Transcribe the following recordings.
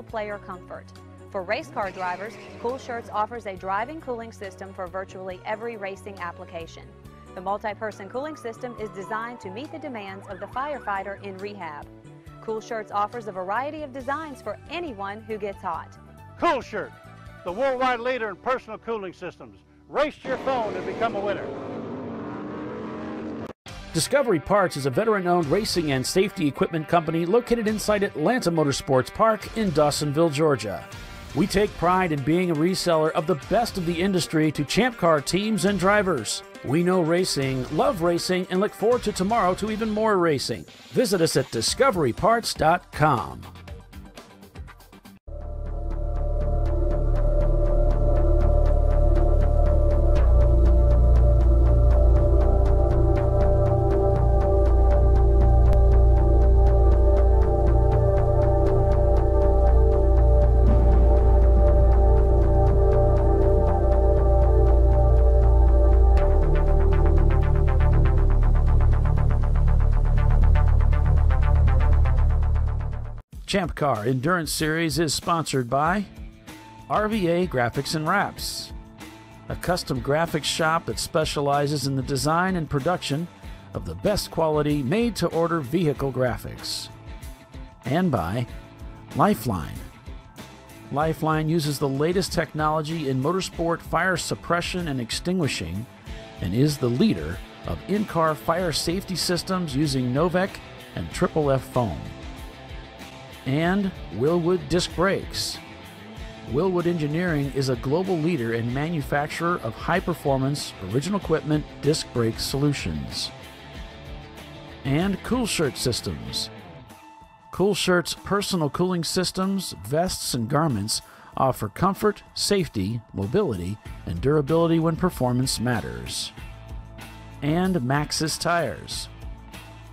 player comfort. For race car drivers, Cool Shirts offers a driving cooling system for virtually every racing application. The multi-person cooling system is designed to meet the demands of the firefighter in rehab. Cool Shirts offers a variety of designs for anyone who gets hot. Cool Shirt, the worldwide leader in personal cooling systems. Race to your phone and become a winner. Discovery Parts is a veteran-owned racing and safety equipment company located inside Atlanta Motorsports Park in Dawsonville, Georgia. We take pride in being a reseller of the best of the industry to ChampCar teams and drivers. We know racing, love racing, and look forward to tomorrow to even more racing. Visit us at discoveryparts.com. ChampCar Endurance Series is sponsored by RVA Graphics and Wraps, a custom graphics shop that specializes in the design and production of the best quality made-to-order vehicle graphics. And by Lifeline. Lifeline uses the latest technology in motorsport fire suppression and extinguishing and is the leader of in-car fire safety systems using Novec and Triple F foam. And Willwood Disc Brakes. Willwood Engineering is a global leader and manufacturer of high-performance, original equipment disc brake solutions. And Cool Shirt Systems. Cool Shirt's personal cooling systems, vests, and garments offer comfort, safety, mobility, and durability when performance matters. And Maxxis Tires.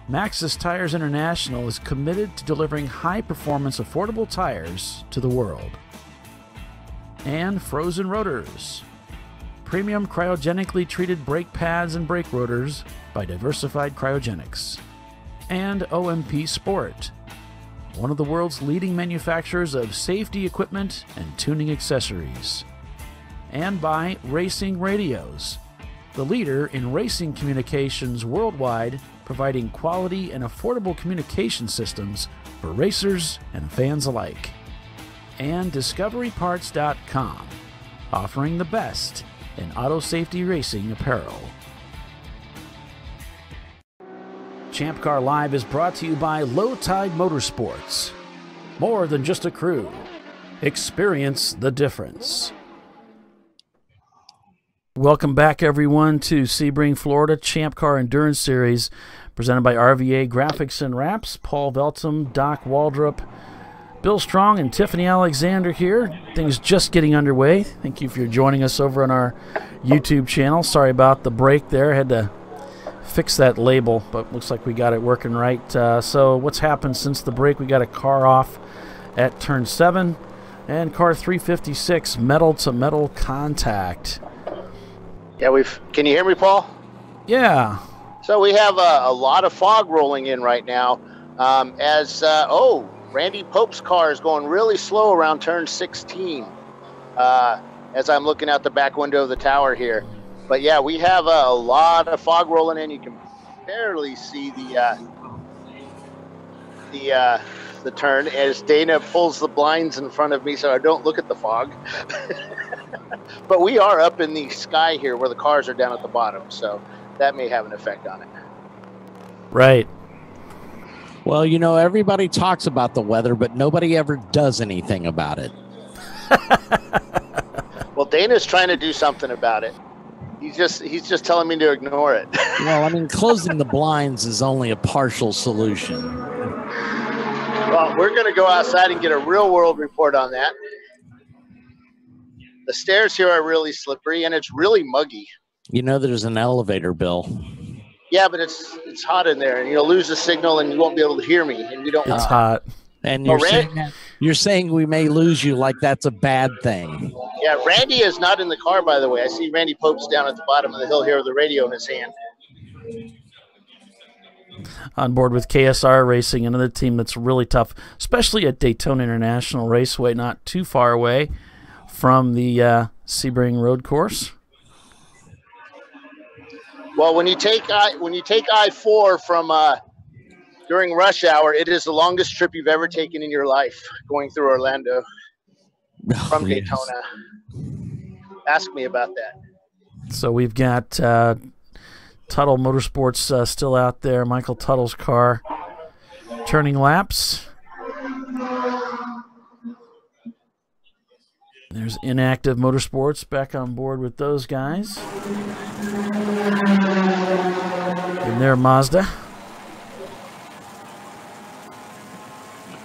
Maxxis Tires International is committed to delivering high-performance, affordable tires to the world. And Frozen Rotors. Premium cryogenically treated brake pads and brake rotors by Diversified Cryogenics. And OMP Sport, one of the world's leading manufacturers of safety equipment and tuning accessories. And by Racing Radios, the leader in racing communications worldwide, providing quality and affordable communication systems for racers and fans alike. And DiscoveryParts.com, offering the best in auto safety racing apparel. ChampCar Live is brought to you by Low Tide Motorsports. More than just a crew. Experience the difference. Welcome back, everyone, to Sebring, Florida, ChampCar Endurance Series, presented by RVA Graphics and Wraps. Paul Veltum, Doc Waldrop, Bill Strong, and Tiffany Alexander here. Things just getting underway. Thank you for joining us over on our YouTube channel. Sorry about the break there. Had to fix that label, but looks like we got it working right. So what's happened since the break? We got a car off at turn 7, and car 356, metal-to-metal contact. Yeah, can you hear me, Paul? Yeah. So we have a lot of fog rolling in right now. Randy Pope's car is going really slow around turn 16 as I'm looking out the back window of the tower here. But yeah, we have a lot of fog rolling in. You can barely see the turn as Dana pulls the blinds in front of me so I don't look at the fog. But we are up in the sky here where the cars are down at the bottom, so that may have an effect on it. Right. Well, you know, everybody talks about the weather, but nobody ever does anything about it. Well, Dana's trying to do something about it. He's just telling me to ignore it. Well, I mean, closing the blinds is only a partial solution. Well, we're going to go outside and get a real-world report on that. The stairs here are really slippery, and it's really muggy. You know there's an elevator, Bill. Yeah, but it's hot in there, and you'll lose the signal, and you won't be able to hear me, and we don't. It's hot. And you're saying we may lose you like that's a bad thing. Yeah, Randy is not in the car, by the way. I see Randy Pope's down at the bottom of the hill here with the radio in his hand. On board with KSR Racing, another team that's really tough, especially at Daytona International Raceway, not too far away from the Sebring road course. Well, when you take I-4 from during rush hour, it is the longest trip you've ever taken in your life, going through Orlando from Daytona. Ask me about that. So we've got Tuttle Motorsports still out there. Michael Tuttle's car turning laps. There's Inactive Motorsports back on board with those guys. And their Mazda.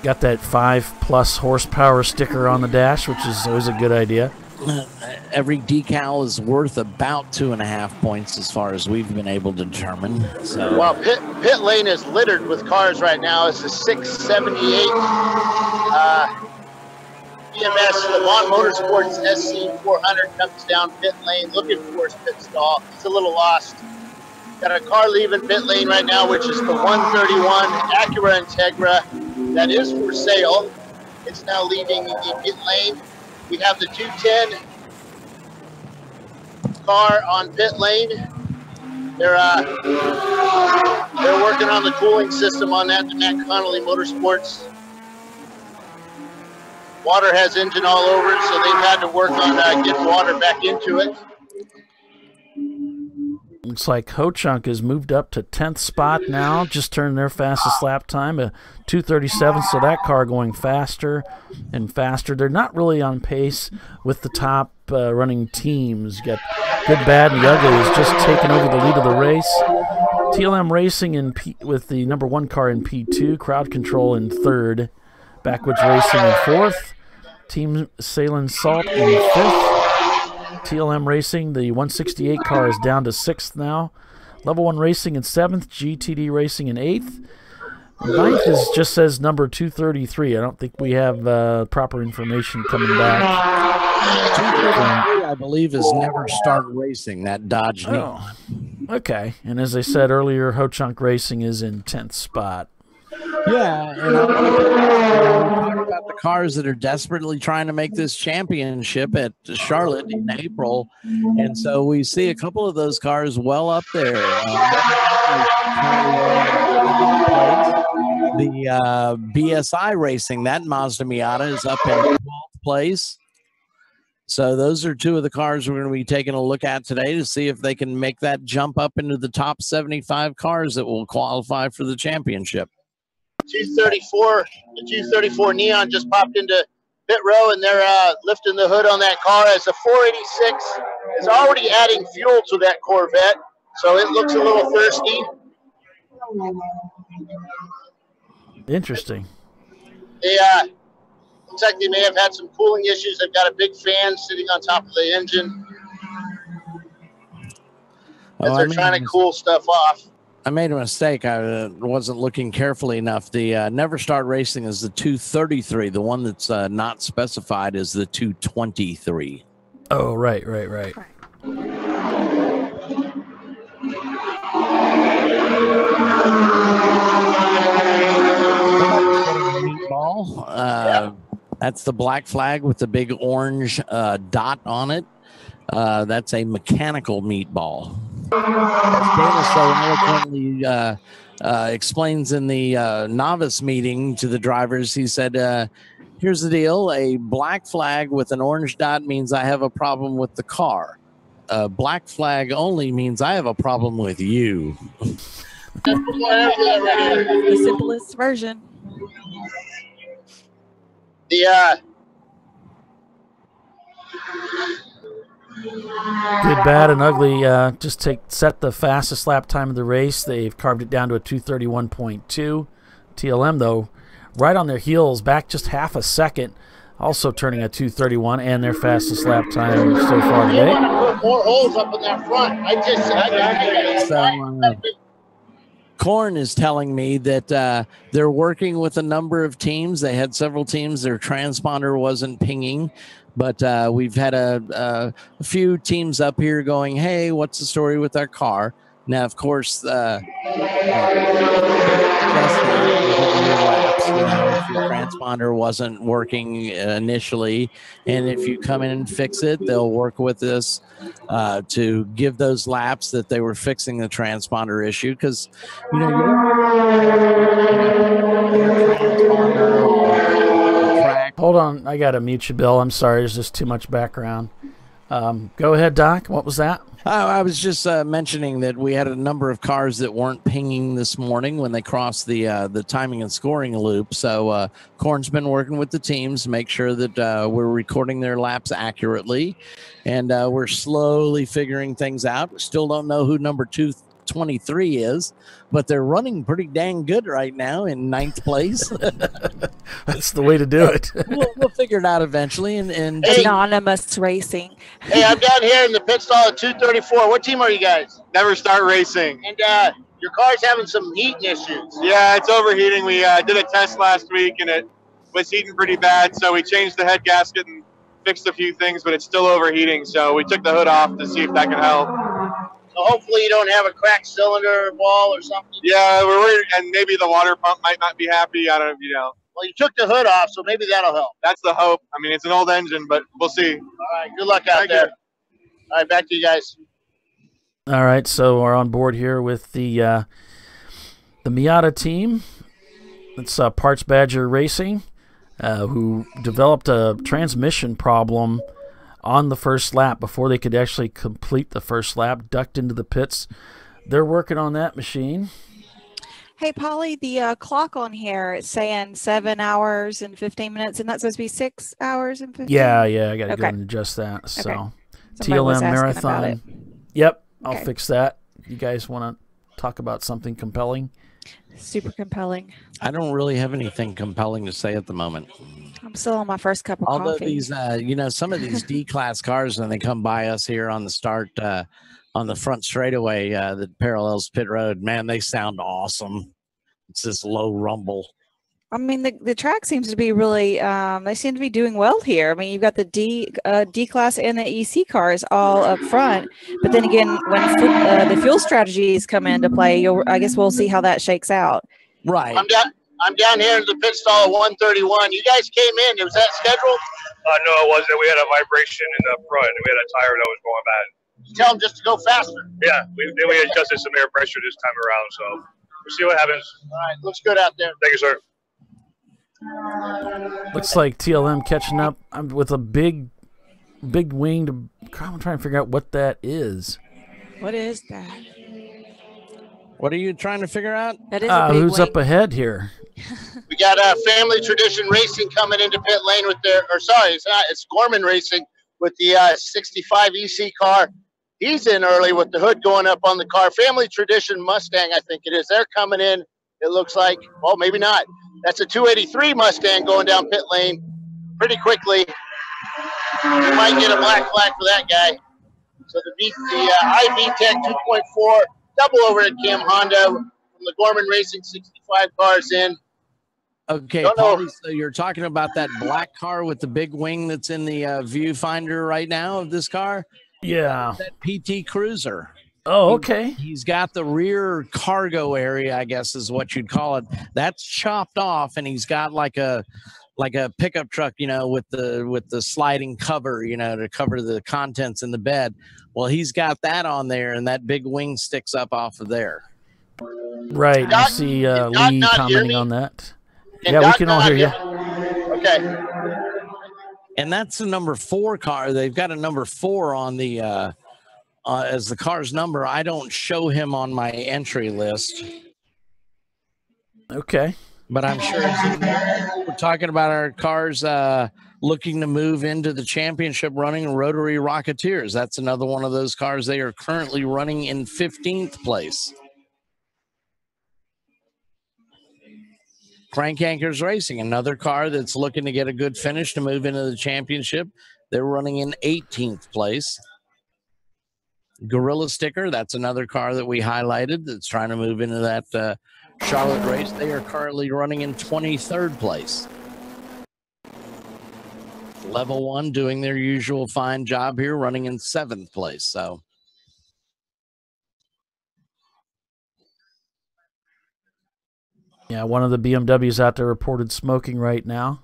Got that 5+ horsepower sticker on the dash, which is always a good idea. Every decal is worth about 2.5 points as far as we've been able to determine. So, well, pit lane is littered with cars right now. It's a 678 BMS Levant Motorsports SC400 comes down pit lane looking for his pit stall. He's a little lost. Got a car leaving pit lane right now, which is the 131 Acura Integra that is for sale. It's now leaving the pit lane. We have the 210 car on pit lane. They're working on the cooling system on that, the Matt Connolly Motorsports. Water has engine all over it, so they've had to work on getting water back into it. Looks like Ho-Chunk has moved up to 10th spot now, just turned their fastest lap time, a 2:37, so that car going faster and faster. They're not really on pace with the top running teams. You got Good, Bad, and the Ugly is just taking over the lead of the race. TLM Racing with the number 1 car in P2, Crowd Control in 3rd, Backwoods Racing in 4th, Team Salem Salt in 5th. TLM Racing, the 168 car, is down to 6th now. Level 1 Racing in 7th, GTD Racing in 8th. 9th just says number 233. I don't think we have proper information coming back. 233, I believe, is Never Start Racing, that Dodge Neon. Oh, okay. And as I said earlier, Ho-Chunk Racing is in 10th spot. Yeah, and I want to talk about the cars that are desperately trying to make this championship at Charlotte in April. And so we see a couple of those cars well up there. The BSI Racing, that Mazda Miata is up in 12th place. So those are two of the cars we're going to be taking a look at today to see if they can make that jump up into the top 75 cars that will qualify for the championship. 234, the 234 Neon just popped into pit row, and they're lifting the hood on that car as the 486 is already adding fuel to that Corvette, so it looks a little thirsty. Interesting. They looks like they may have had some cooling issues. They've got a big fan sitting on top of the engine as they're trying to cool stuff off. I made a mistake. I wasn't looking carefully enough. The Never Start Racing is the 233. The one that's not specified is the 223. Oh, right. Meatball. That's the black flag with the big orange dot on it. That's a mechanical meatball. As Dana so eloquently explains in the novice meeting to the drivers, he said, here's the deal. A black flag with an orange dot means I have a problem with the car. A black flag only means I have a problem with you. The simplest version. Good, Bad, and Ugly just set the fastest lap time of the race. They've carved it down to a 2:31.2. TLM, though, right on their heels, back just half a second, also turning a 2:31, and their fastest lap time so far today. Put more holes up in that front. Korn is telling me that they're working with a number of teams. They had several teams. Their transponder wasn't pinging. But we've had a few teams up here going, hey, what's the story with our car? Now, of course, just that within your laps, if your transponder wasn't working initially, and if you come in and fix it, they'll work with us to give those laps that they were fixing the transponder issue, because you don't your transponder or the track. Hold on, I gotta mute you, Bill. I'm sorry, there's just too much background. Go ahead, Doc. What was that? I was just mentioning that we had a number of cars that weren't pinging this morning when they crossed the timing and scoring loop. So Corn's been working with the teams to make sure that we're recording their laps accurately, and we're slowly figuring things out. Still don't know who number 223 is, but they're running pretty dang good right now in 9th place. That's the way to do it. We'll figure it out eventually. And Anonymous racing. Hey, I'm down here in the pit stall at 234. What team are you guys? Never Start Racing. And your car's having some heating issues. Yeah, it's overheating. We did a test last week, and it was heating pretty bad, so we changed the head gasket and fixed a few things, but it's still overheating, so we took the hood off to see if that can help. So hopefully you don't have a cracked cylinder ball or something. Yeah, we're worried, and maybe the water pump might not be happy. I don't know, Well, you took the hood off, so maybe that'll help. That's the hope. I mean, it's an old engine, but we'll see. All right, good luck out there. All right, back to you guys. All right, so we're on board here with the Miata team. It's Parts Badger Racing, who developed a transmission problem on the first lap before they could actually complete the first lap, ducked into the pits. They're working on that machine. Hey, Polly, the clock on here, it's saying 7 hours and 15 minutes, and that's supposed to be 6 hours and 15 Yeah, I got to go and adjust that. So, TLM Marathon. Yep, I'll fix that. You guys want to talk about something compelling? Super compelling. I don't really have anything compelling to say at the moment. I'm still on my first cup of coffee. Although these, some of these D-class cars, when they come by us here on the start, on the front straightaway that parallels pit road, man, they sound awesome. It's this low rumble. I mean, the track seems to be really, they seem to be doing well here. I mean, you've got the D-Class and the EC cars all up front. But then again, when the fuel strategies come into play, I guess we'll see how that shakes out. Right. I'm down here in the pit stall at 131. You guys came in. Was that scheduled? No, it wasn't. We had a vibration in the front, and we had a tire that was going bad. You tell them just to go faster. Yeah, we adjusted some air pressure this time around, so we'll see what happens. All right, looks good out there. Thank you, sir. Looks like TLM catching up with a big winged. I'm trying to figure out what that is. What is that? What are you trying to figure out? That is a big who's wing. up ahead here? We got Family Tradition Racing coming into pit lane with it's Gorman Racing with the 65 EC car. He's in early with the hood going up on the car. Family Tradition Mustang, I think it is. They're coming in. It looks like, well, maybe not. That's a 283 Mustang going down pit lane pretty quickly. You might get a black flag for that guy. So the IVTEC 2.4 double over at Cam Honda from the Gorman Racing 65 cars in. Okay, Paulie, so you're talking about that black car with the big wing that's in the viewfinder right now of this car? Yeah. That PT Cruiser. Oh, okay. He's got the rear cargo area, I guess is what you'd call it. That's chopped off, and he's got like a pickup truck, with the sliding cover, to cover the contents in the bed. Well, he's got that on there, and that big wing sticks up off of there. Right. I see Lee commenting on that. Yeah, we can all hear you. Okay. And that's the number 4 car. They've got a number 4 on the as the car's number. I don't show him on my entry list. Okay. But I'm sure we're talking about our cars looking to move into the championship running Rotary Rocketeers. That's another one of those cars. They are currently running in 15th place. Crank Anchors Racing, another car that's looking to get a good finish to move into the championship. They're running in 18th place. Gorilla Sticker, that's another car that we highlighted that's trying to move into that Charlotte race. They are currently running in 23rd place. Level 1 doing their usual fine job here, running in 7th place. So Yeah, one of the BMWs out there reported smoking right now.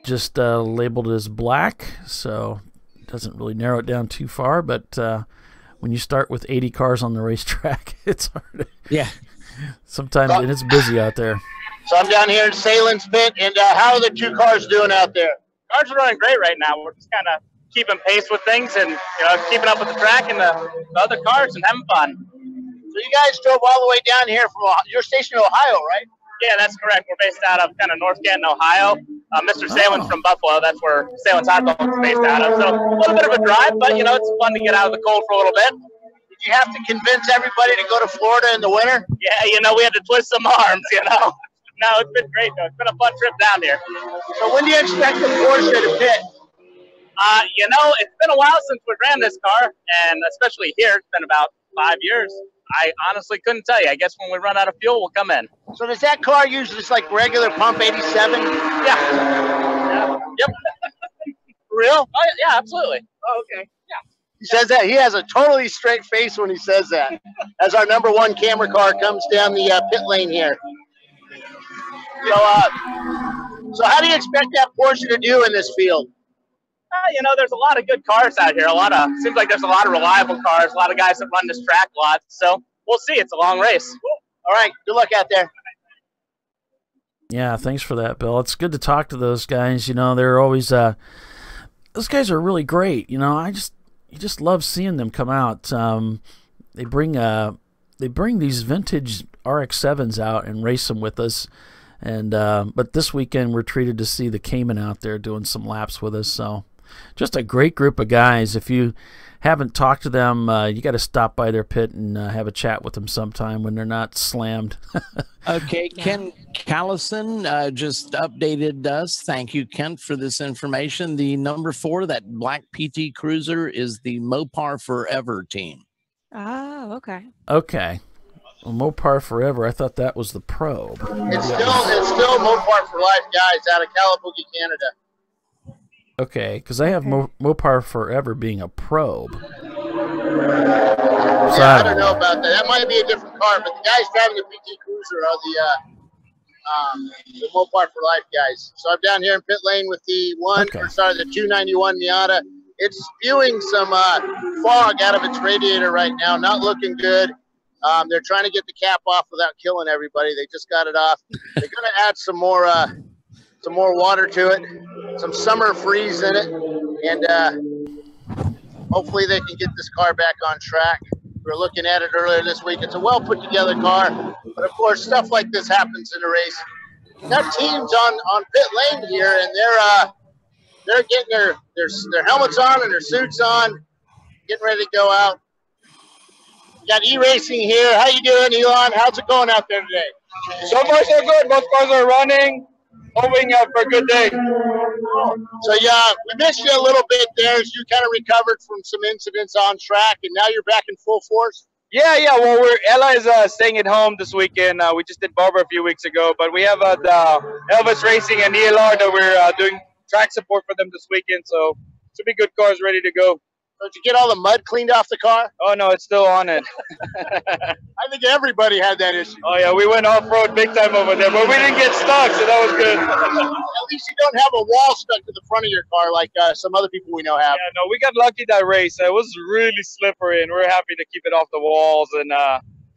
Just labeled as black, so it doesn't really narrow it down too far. But when you start with 80 cars on the racetrack, it's hard. Yeah. Sometimes, and it's busy out there. So I'm down here in Salen's pit, and how are the two cars doing out there? Cars are running great right now. We're just kind of keeping pace with things and keeping up with the track and the other cars and having fun. So you guys drove all the way down here from your station in Ohio, right? Yeah, that's correct. We're based out of kind of North Canton, Ohio. Mr. Salen's from Buffalo. That's where Salen's Hot Dog is based out of. So a little bit of a drive, but it's fun to get out of the cold for a little bit. Did you have to convince everybody to go to Florida in the winter? Yeah, we had to twist some arms, No, it's been great, though. It's been a fun trip down here. So when do you expect the Porsche to pit? It's been a while since we ran this car, and especially here, it's been about 5 years. I honestly couldn't tell you. I guess when we run out of fuel, we'll come in. So does that car use just like regular pump 87? Yeah. Yep. Real? Oh, yeah, absolutely. Oh, okay. Yeah. He says that. He has a totally straight face when he says that. As our number one camera car comes down the pit lane here. So how do you expect that Porsche to do in this field? There's a lot of good cars out here. Seems like there's a lot of reliable cars, a lot of guys that run this track a lot. So we'll see. It's a long race. All right. Good luck out there. Yeah, thanks for that, Bill. It's good to talk to those guys. They're always those guys are really great. You just love seeing them come out. They bring these vintage RX-7s out and race them with us. And but this weekend we're treated to see the Cayman out there doing some laps with us. So just a great group of guys. If you haven't talked to them, you got to stop by their pit and have a chat with them sometime when they're not slammed. Okay, Ken Callison just updated us. Thank you, Kent, for this information. The number 4, that black PT Cruiser, is the Mopar Forever team. Oh, okay. Okay. Well, Mopar Forever. I thought that was the Probe. It's still Mopar for Life guys out of Calabugie, Canada. Okay, because I have Mopar Forever being a Probe. I don't know about that. That might be a different car, but the guys driving the PT Cruiser are the Mopar for Life guys. So I'm down here in pit lane with the 291 Miata. It's spewing some fog out of its radiator right now. Not looking good. They're trying to get the cap off without killing everybody. They just got it off. They're going to add some more water to it, some summer freeze in it, and hopefully they can get this car back on track. We were looking at it earlier this week. It's a well put together car, but of course stuff like this happens in a race. We've got teams on pit lane here, and they're getting their helmets on and their suits on, getting ready to go out. Got E-Racing here. How you doing, Elon? How's it going out there today? So far, so good. Both cars are running. Hoping for a good day. So, yeah, we missed you a little bit there as you kind of recovered from some incidents on track, and now you're back in full force? Yeah. Well, Ella is staying at home this weekend. We just did Barber a few weeks ago, but we have the Elvis Racing and ELR that we're doing track support for them this weekend, so should be good cars ready to go. So did you get all the mud cleaned off the car? Oh, no, it's still on it. I think everybody had that issue. Oh, yeah, we went off-road big time over there, but we didn't get stuck, so that was good. At least you don't have a wall stuck to the front of your car like some other people we know have. Yeah, no, we got lucky that race. It was really slippery, and we're happy to keep it off the walls and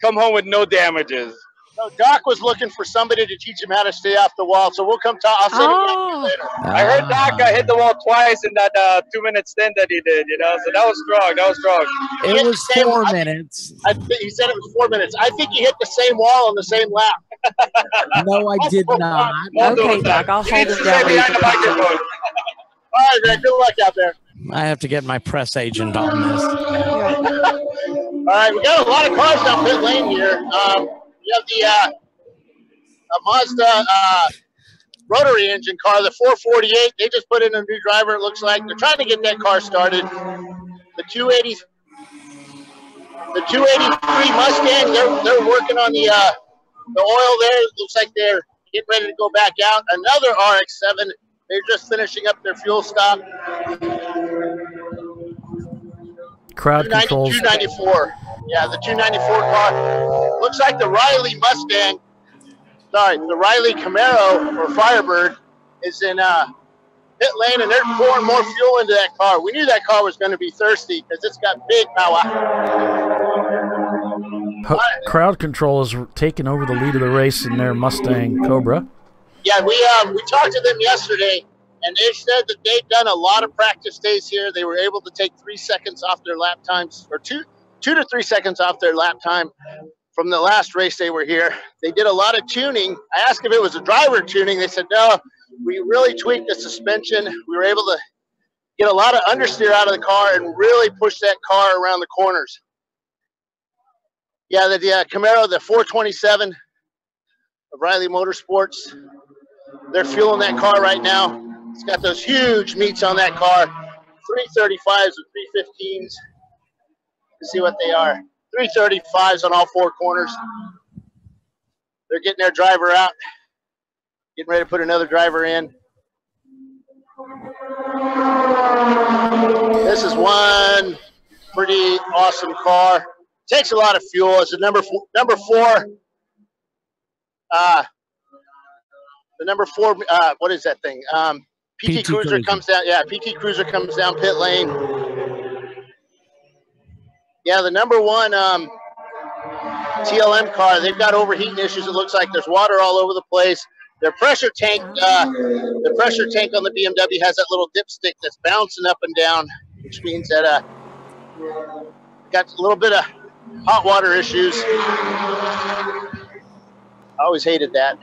come home with no damages. So Doc was looking for somebody to teach him how to stay off the wall, so we'll come talk. I'll send him down here later. I heard Doc hit the wall twice in that 2-minute stint that he did, so that was strong. It was 4 minutes. He said it was 4 minutes. I think he hit the same wall on the same lap. No, I did not. Okay, Doc, I'll hold him down. Behind the microphone. All right, man. Good luck out there. I have to get my press agent on this. All right, we got a lot of cars down pit lane here. We have the Mazda rotary engine car, the 448. They just put in a new driver, it looks like. They're trying to get that car started. The 283 Mustang, they're working on the oil there. It looks like they're getting ready to go back out. Another RX-7. They're just finishing up their fuel stop. Crowd controls. 294. Yeah, the 294 car. Looks like the Riley Mustang, sorry, the Riley Camaro or Firebird is in pit lane, and they're pouring more fuel into that car. We knew that car was going to be thirsty because it's got big power. Crowd Control is taking over the lead of the race in their Mustang Cobra. Yeah, we talked to them yesterday, and they said that they've done a lot of practice days here. They were able to take 3 seconds off their lap times, or two to 3 seconds off their lap time from the last race they were here. They did a lot of tuning. I asked if it was a driver tuning. They said, no, we really tweaked the suspension. We were able to get a lot of understeer out of the car and really push that car around the corners. Yeah, the Camaro, the 427 of Riley Motorsports, they're fueling that car right now. It's got those huge meats on that car, 335s and 315s. Let's see what they are. 335s on all 4 corners. They're getting their driver out, getting ready to put another driver in. This is one pretty awesome car. Takes a lot of fuel. It's a number four. The number 4. What is that thing? PT Cruiser comes down. Yeah, PT Cruiser comes down pit lane. Yeah, the number 1 TLM car. They've got overheating issues. It looks like there's water all over the place. Their pressure tank. The pressure tank on the BMW has that little dipstick that's bouncing up and down, which means that got a little bit of hot water issues. I always hated that.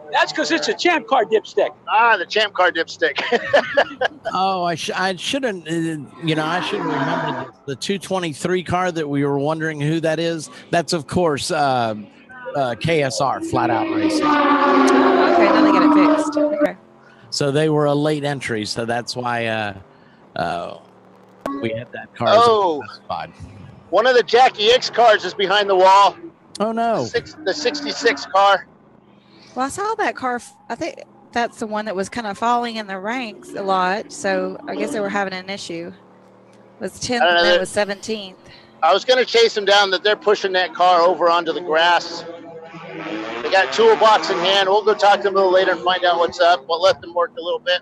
That's because it's a ChampCar dipstick. Ah, the ChampCar dipstick. Oh, I shouldn't. I should remember the 223 car that we were wondering who that is. That's of course KSR, Flat Out Racing. Oh, okay, now they get it fixed. Okay. So they were a late entry, so that's why we had that car. Oh, one of the Jackie X cars is behind the wall. Oh no, the 66 car. Well, I saw that car. I think that's the one that was kind of falling in the ranks a lot. So I guess they were having an issue. It was 10th and it was 17th. I was going to chase them down, that they're pushing that car over onto the grass. They got toolbox in hand. We'll go talk to them a little later and find out what's up. We'll let them work a little bit.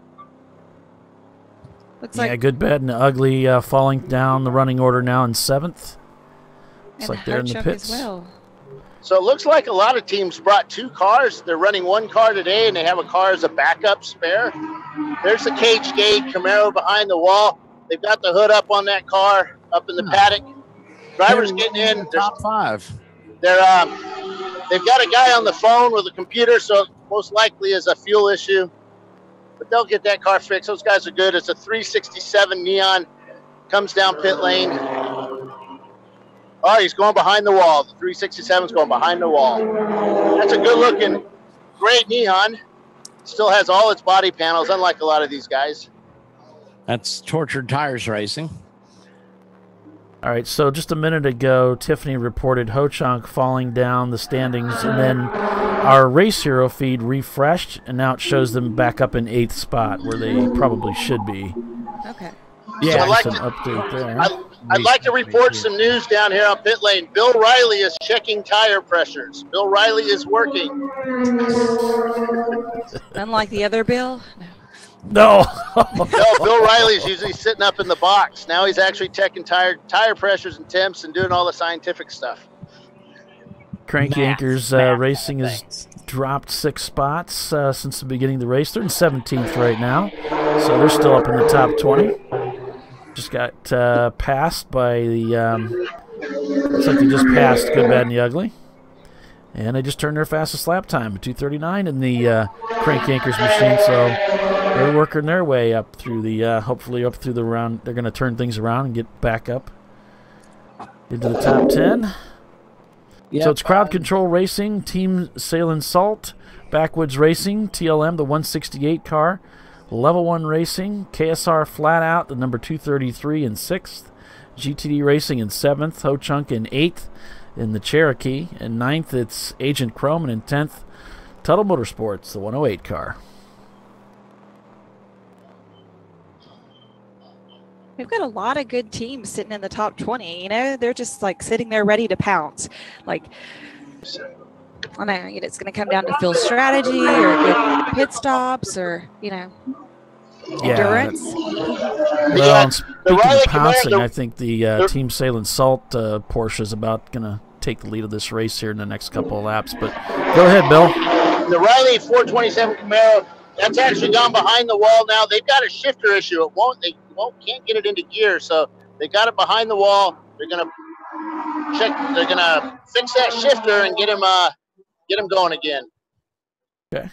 Looks like Good, Bad, and Ugly falling down the running order now in 7th. Looks like they're in the pits. As well. So it looks like a lot of teams brought 2 cars. They're running 1 car today, and they have a car as a backup spare. There's the cage gate Camaro behind the wall. They've got the hood up on that car, up in the paddock. Drivers getting in. Top 5. They've got a guy on the phone with a computer, so it most likely is a fuel issue. But they'll get that car fixed. Those guys are good. It's a 367 Neon. Comes down pit lane. Oh, he's going behind the wall. The 367 is going behind the wall. That's a good-looking, great Neon. Still has all its body panels, unlike a lot of these guys. That's Tortured Tires Racing. All right, so just a minute ago, Tiffany reported Ho-Chunk falling down the standings, and then our Race Hero feed refreshed, and now it shows them back up in 8th spot, where they probably should be. Okay. Yeah, So I'd like some to- update there. I'd like to report some news down here on pit lane. Bill Riley is checking tire pressures. Bill Riley is working. Unlike the other Bill. No. No, Bill Riley's usually sitting up in the box. Now he's actually checking tire pressures and temps and doing all the scientific stuff. Crank Anchors Racing has dropped 6 spots since the beginning of the race. They're in 17th right now, so they're still up in the top 20. Just got passed by the, looks like they just passed Good, Bad, and the Ugly. And they just turned their fastest lap time, 2:39 in the Crank Anchors machine. So they're working their way up through the, hopefully up through the round. They're going to turn things around and get back up into the top 10. Yep. So it's Crowd Control Racing, Team Sail and Salt, Backwoods Racing, TLM, the 168 car, Level 1 Racing, KSR Flat Out, the number 233 in 6th, GTD Racing in 7th, Ho-Chunk in 8th, in the Cherokee. In 9th, it's Agent Chrome, and in 10th, Tuttle Motorsports, the 108 car. We've got a lot of good teams sitting in the top 20. You know, they're just like sitting there ready to pounce. Like, I know it's going to come down to field strategy or good pit stops or, you know, endurance. Well, speaking of pouncing, I think the Team Salem Salt Porsche is about going to take the lead of this race here in the next couple of laps. But go ahead, Bill. The Riley 427 Camaro, that's actually gone behind the wall now. They've got a shifter issue. Can't get it into gear, so they got it behind the wall. They're gonna fix that shifter and get him going again. Okay.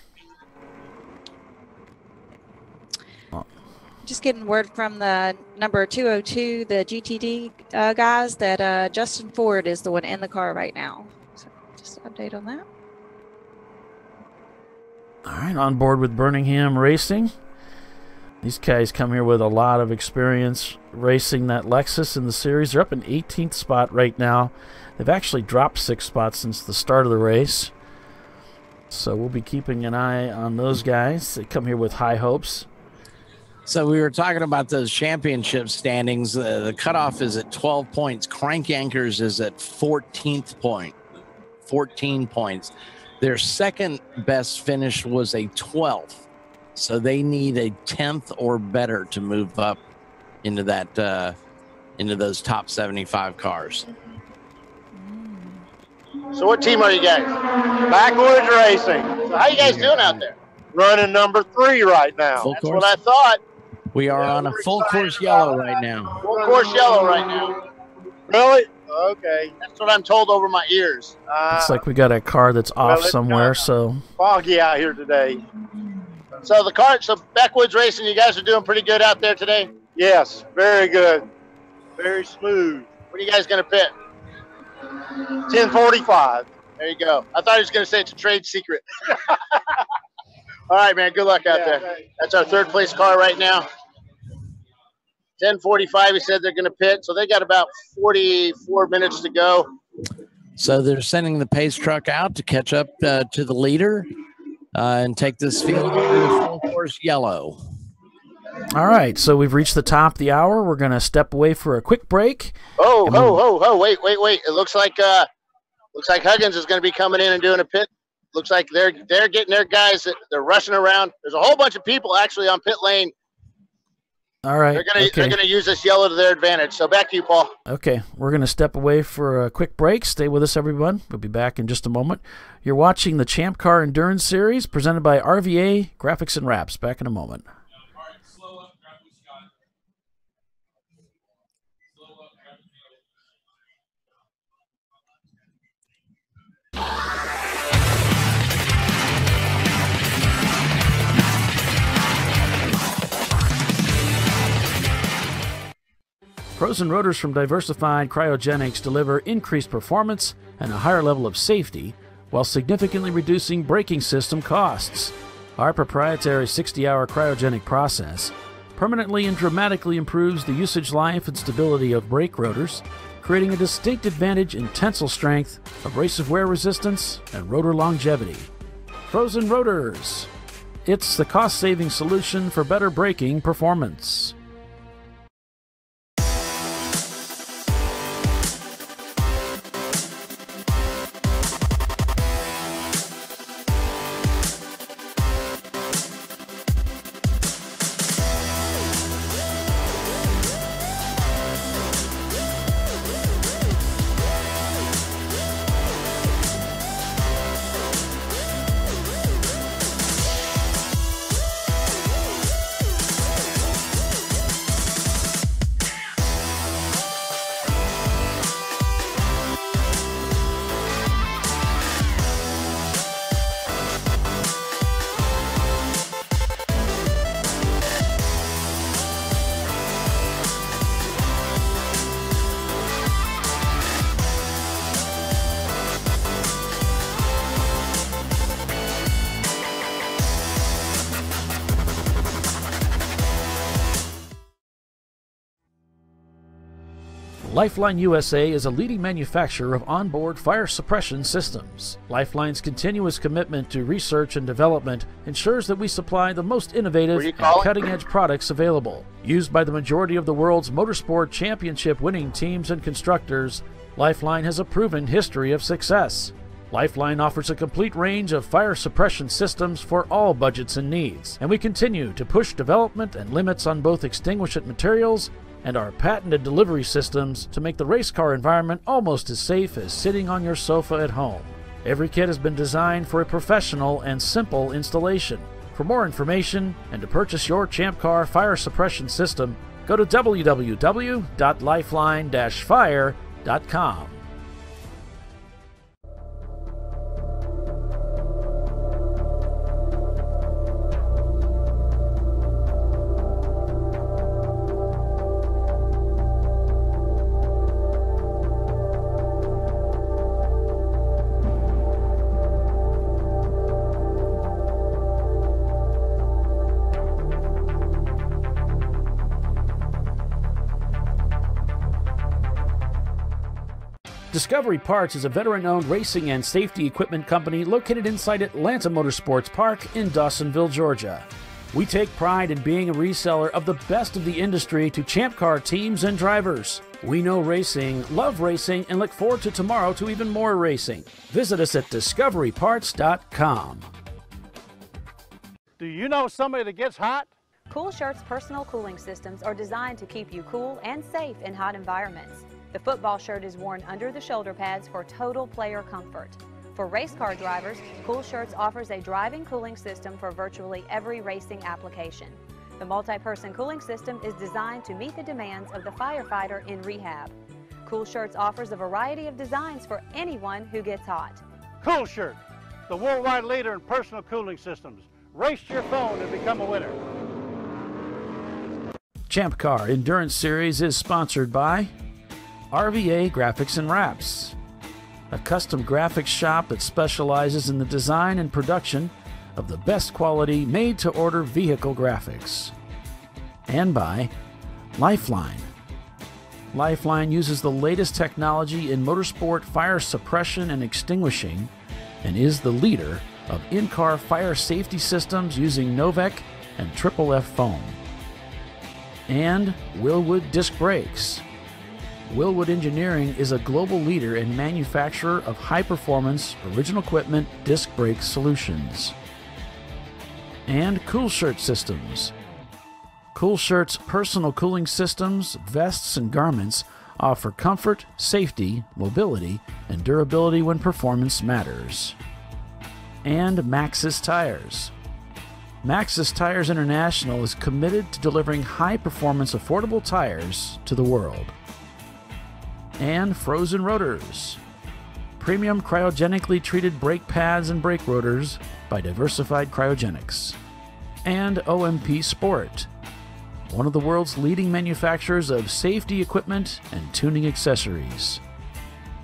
Just getting word from the number 202, the GTD guys, that Justin Ford is the one in the car right now. So just an update on that. All right, on board with Birmingham Racing. These guys come here with a lot of experience racing that Lexus in the series. They're up in 18th spot right now. They've actually dropped 6 spots since the start of the race. So we'll be keeping an eye on those guys. They come here with high hopes. So we were talking about those championship standings. The cutoff is at 12 points. Crank Anchors is at 14th point, 14 points. Their second best finish was a 12th. So they need a 10th or better to move up into that into those top 75 cars. So what team are you guys? Backwoods Racing. So how you guys doing out there? Running number 3 right now. Full That's course. what I thought. We are on a full course yellow right now. Full course yellow right now. Really? Okay. That's what I'm told over my ears. Looks like we got a car that's off somewhere, so Foggy out here today. So Backwoods Racing, you guys are doing pretty good out there today? Yes, very good. Very smooth. What are you guys going to pit? 10:45. There you go. I thought he was going to say it's a trade secret. All right, man. Good luck out there. That's our 3rd place car right now. 10:45, he said they're going to pit. So they got about 44 minutes to go. So they're sending the pace truck out to catch up to the leader and take this field over to full course yellow. all right, so we've reached the top of the hour. We're going to step away for a quick break. Wait. It looks like Huggins is going to be coming in and doing a pit. Looks like they're getting their guys. They're rushing around. There's a whole bunch of people actually on pit lane. All right. They're gonna use this yellow to their advantage. So back to you, Paul. Okay, we're going to step away for a quick break. Stay with us, everyone. We'll be back in just a moment. You're watching the ChampCar Endurance Series presented by RVA Graphics and Wraps. Back in a moment. Frozen rotors from Diversified Cryogenics deliver increased performance and a higher level of safety while significantly reducing braking system costs. Our proprietary 60-hour cryogenic process permanently and dramatically improves the usage life and stability of brake rotors, creating a distinct advantage in tensile strength, abrasive wear resistance, and rotor longevity. Frozen rotors. It's the cost-saving solution for better braking performance. Lifeline USA is a leading manufacturer of onboard fire suppression systems. Lifeline's continuous commitment to research and development ensures that we supply the most innovative and cutting-edge products available. Used by the majority of the world's motorsport championship-winning teams and constructors, Lifeline has a proven history of success. Lifeline offers a complete range of fire suppression systems for all budgets and needs, and we continue to push development and limits on both extinguishant materials and our patented delivery systems to make the race car environment almost as safe as sitting on your sofa at home. Every kit has been designed for a professional and simple installation. For more information and to purchase your ChampCar fire suppression system, go to www.lifeline-fire.com. Discovery Parts is a veteran-owned racing and safety equipment company located inside Atlanta Motorsports Park in Dawsonville, Georgia. We take pride in being a reseller of the best of the industry to ChampCar teams and drivers. We know racing, love racing, and look forward to tomorrow to even more racing. Visit us at discoveryparts.com. Do you know somebody that gets hot? Cool Shirt's personal cooling systems are designed to keep you cool and safe in hot environments. The football shirt is worn under the shoulder pads for total player comfort. For race car drivers, Cool Shirts offers a driving cooling system for virtually every racing application. The multi-person cooling system is designed to meet the demands of the firefighter in rehab. Cool Shirts offers a variety of designs for anyone who gets hot. Cool Shirt, the worldwide leader in personal cooling systems. Race your phone and become a winner. ChampCar Endurance Series is sponsored by RVA Graphics and Wraps, a custom graphics shop that specializes in the design and production of the best quality made-to-order vehicle graphics. And by Lifeline. Lifeline uses the latest technology in motorsport fire suppression and extinguishing and is the leader of in-car fire safety systems using Novec and Triple F foam. And Willwood Disc Brakes. Willwood Engineering is a global leader and manufacturer of high-performance, original equipment disc brake solutions. And Cool Shirt Systems. Cool Shirt's personal cooling systems, vests, and garments offer comfort, safety, mobility, and durability when performance matters. And Maxxis Tires. Maxxis Tires International is committed to delivering high-performance, affordable tires to the world. And Frozen Rotors. Premium cryogenically treated brake pads and brake rotors by Diversified Cryogenics. And OMP Sport, one of the world's leading manufacturers of safety equipment and tuning accessories.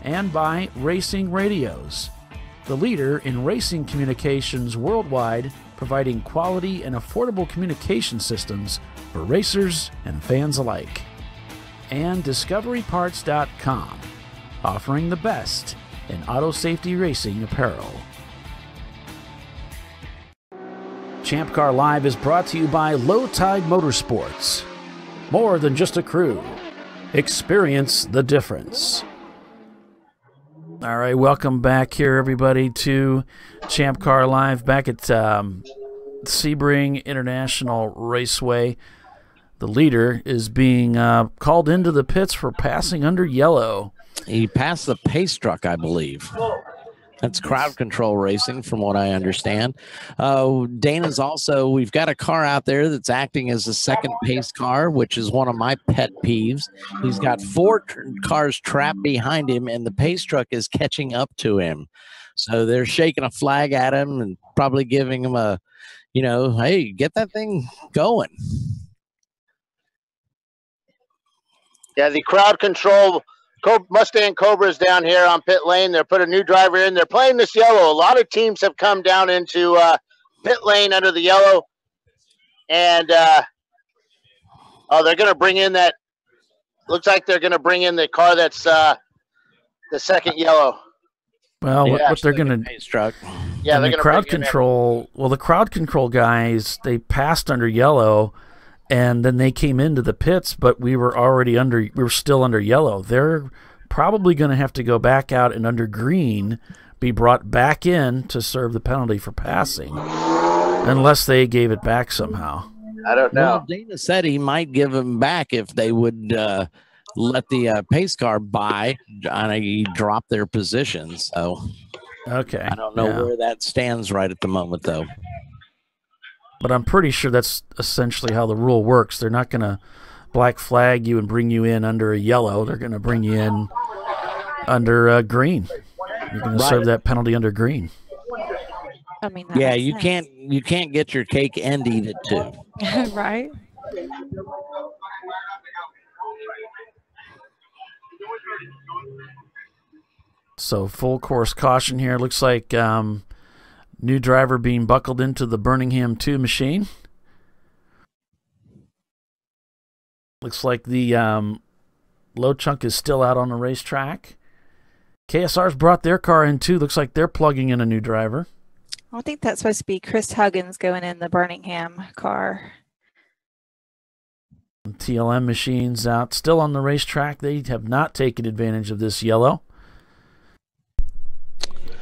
And by Racing Radios, the leader in racing communications worldwide, providing quality and affordable communication systems for racers and fans alike. And DiscoveryParts.com, offering the best in auto safety racing apparel. ChampCar Live is brought to you by Low Tide Motorsports. More than just a crew. Experience the difference. All right, welcome back here, everybody, to ChampCar Live back at Sebring International Raceway. The leader is being called into the pits for passing under yellow. He passed the pace truck, I believe. That's crowd control racing, from what I understand. Dana's also, we've got a car out there that's acting as a second pace car, which is one of my pet peeves. He's got four cars trapped behind him, and the pace truck is catching up to him. So they're shaking a flag at him and probably giving him a, hey, get that thing going. Yeah, the crowd control Mustang Cobra's down here on pit lane. They're put a new driver in. They're playing this yellow. A lot of teams have come down into pit lane under the yellow. And, they're going to bring in that Looks like they're going to bring in the car that's the second yellow. Well, what they're going to truck. Yeah, they're the going to crowd control. Well, the crowd control guys, they passed under yellow, and then they came into the pits, but we were already under. We were still under yellow. They're probably going to have to go back out and under green, be brought back in to serve the penalty for passing, unless they gave it back somehow. I don't know. Well, Dana said he might give them back if they would let the pace car by and drop their positions. So, okay, I don't know where that stands right at the moment, though. But I'm pretty sure that's essentially how the rule works. They're not going to black flag you and bring you in under a yellow. They're going to bring you in under green. You're going to serve that penalty under green. I mean, yeah, you can't get your cake and eat it too. Right. So full course caution here. Looks like new driver being buckled into the Birmingham 2 machine. Looks like the low chunk is still out on the racetrack. KSR's brought their car in too. Looks like they're plugging in a new driver. I think that's supposed to be Chris Huggins going in the Birmingham car. TLM machines out, still on the racetrack. They have not taken advantage of this yellow.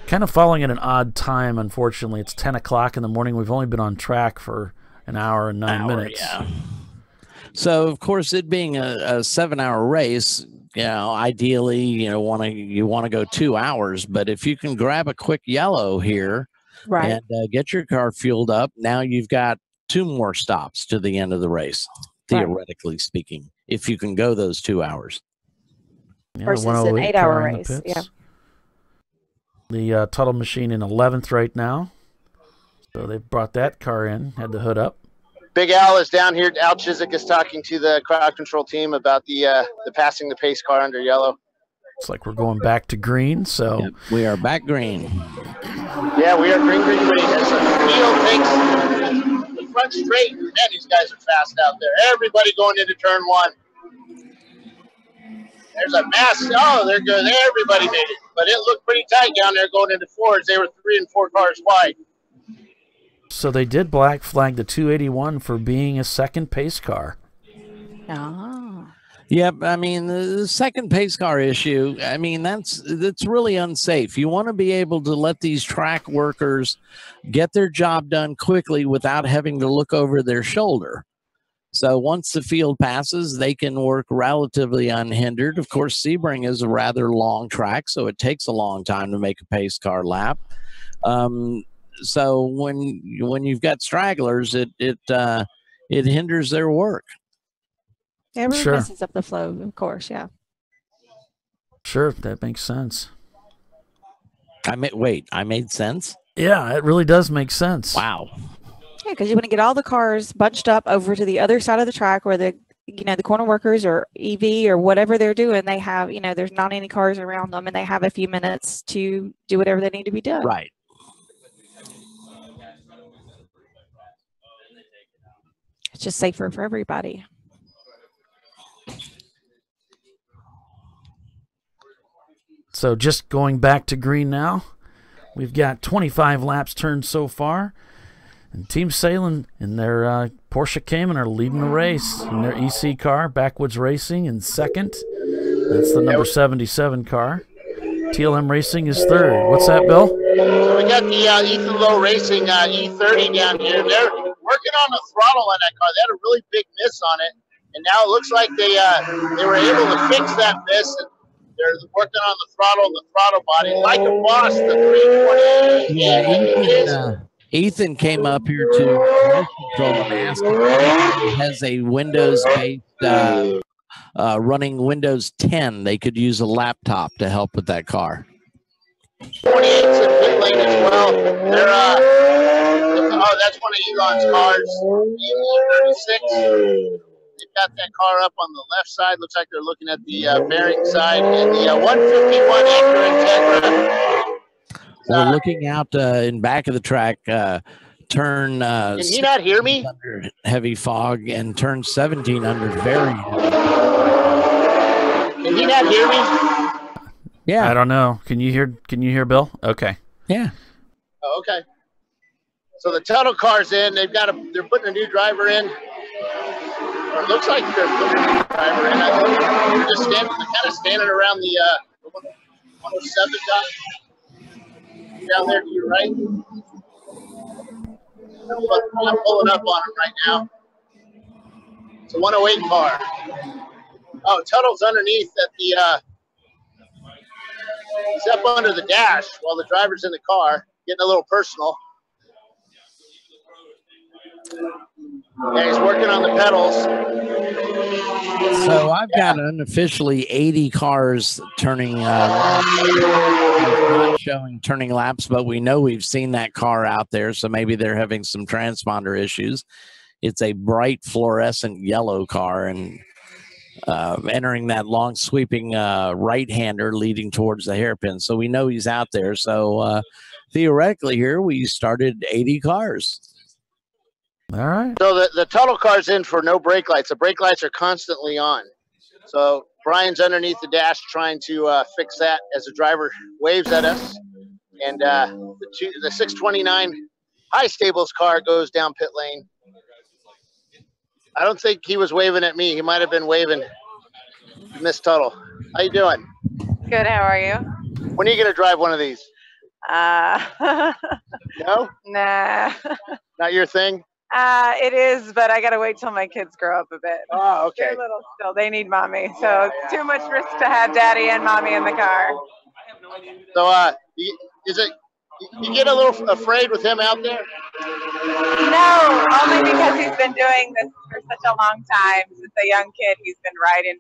Kind of falling at an odd time, unfortunately. It's 10 o'clock in the morning. We've only been on track for an hour and 9 minutes. Yeah. So, of course, it being a 7-hour race, ideally, you want to go 2 hours. But if you can grab a quick yellow here, right, and get your car fueled up, now you've got 2 more stops to the end of the race, theoretically speaking, if you can go those 2 hours. Yeah, versus an 8-hour race. Yeah. The Tuttle machine in 11th right now. So they brought that car in, had the hood up. Big Al is down here. Al Chiswick is talking to the crowd control team about the passing the pace car under yellow. Looks like we're going back to green. So yep, we are back green. Yeah, we are green. As the field takes the front straight, man, these guys are fast out there. Everybody going into turn 1. There's a mass. Oh, they're good. Everybody made it. But it looked pretty tight down there going into 4s. They were 3 and 4 cars wide. So they did black flag the 281 for being a second pace car. Oh. Yep, I mean, the second pace car issue, I mean, that's really unsafe. You want to be able to let these track workers get their job done quickly without having to look over their shoulder. So once the field passes, they can work relatively unhindered. Of course, Sebring is a rather long track, so it takes a long time to make a pace car lap. So when you've got stragglers, it hinders their work. Yeah, it really Sure. messes up the flow, of course, yeah. Sure, that makes sense. I made sense? Yeah, it really does make sense. Wow. Yeah, because you want to get all the cars bunched up over to the other side of the track where the corner workers or EV or whatever they're doing, they have, there's not any cars around them and they have a few minutes to do whatever they need to be done. Right. It's just safer for everybody. So just going back to green now. We've got 25 laps turned so far. And Team Salem in their Porsche Cayman are leading the race in their EC car. Backwoods Racing in second. That's the number 77 car. TLM Racing is third. What's that, Bill? So we got the Ethan Lowe Racing E30 down here. They're working on the throttle on that car. They had a really big miss on it. And now it looks like they were able to fix that miss. And they're working on the throttle body. Like a boss, the 320. Yeah, Ethan came up here to control and ask if he has a Windows-based running Windows 10. They could use a laptop to help with that car. 28's in pit lane as well. That's one of Elon's cars. E36. They've got that car up on the left side. Looks like they're looking at the bearing side. And the 151 Acura Integra. We're looking out in back of the track, turn can you not hear me? under heavy fog and turn 17 under very heavy fog. he not hear me? Yeah. I don't know. Can you hear Bill? Okay. Yeah. Oh, okay. So the tunnel car's in. They're putting a new driver in. Or it looks like they're putting a new driver in. They're just kind of standing around the 107 down there to your right. I'm pulling up on them right now. It's a 108 car. Oh, Tuttle's underneath at the, he's up under the dash while the driver's in the car, getting a little personal. Yeah, he's working on the pedals. So I've got unofficially 80 cars turning laps. It's not showing turning laps, but we know we've seen that car out there, so maybe they're having some transponder issues. It's a bright fluorescent yellow car and entering that long sweeping right-hander leading towards the hairpin. So we know he's out there. So theoretically here we started 80 cars. All right. So the tunnel car's in for no brake lights. The brake lights are constantly on. So Brian's underneath the dash trying to fix that as the driver waves at us. And the 629 high stables car goes down pit lane. I don't think he was waving at me. He might have been waving Miss Tuttle. How you doing? Good. How are you? When are you going to drive one of these? No? Nah. Not your thing? It is, but I gotta wait till my kids grow up a bit. Oh, okay. They're little still. They need mommy, so it's too much risk to have daddy and mommy in the car. So, you get a little afraid with him out there? No, only because he's been doing this for such a long time. Since a young kid, he's been riding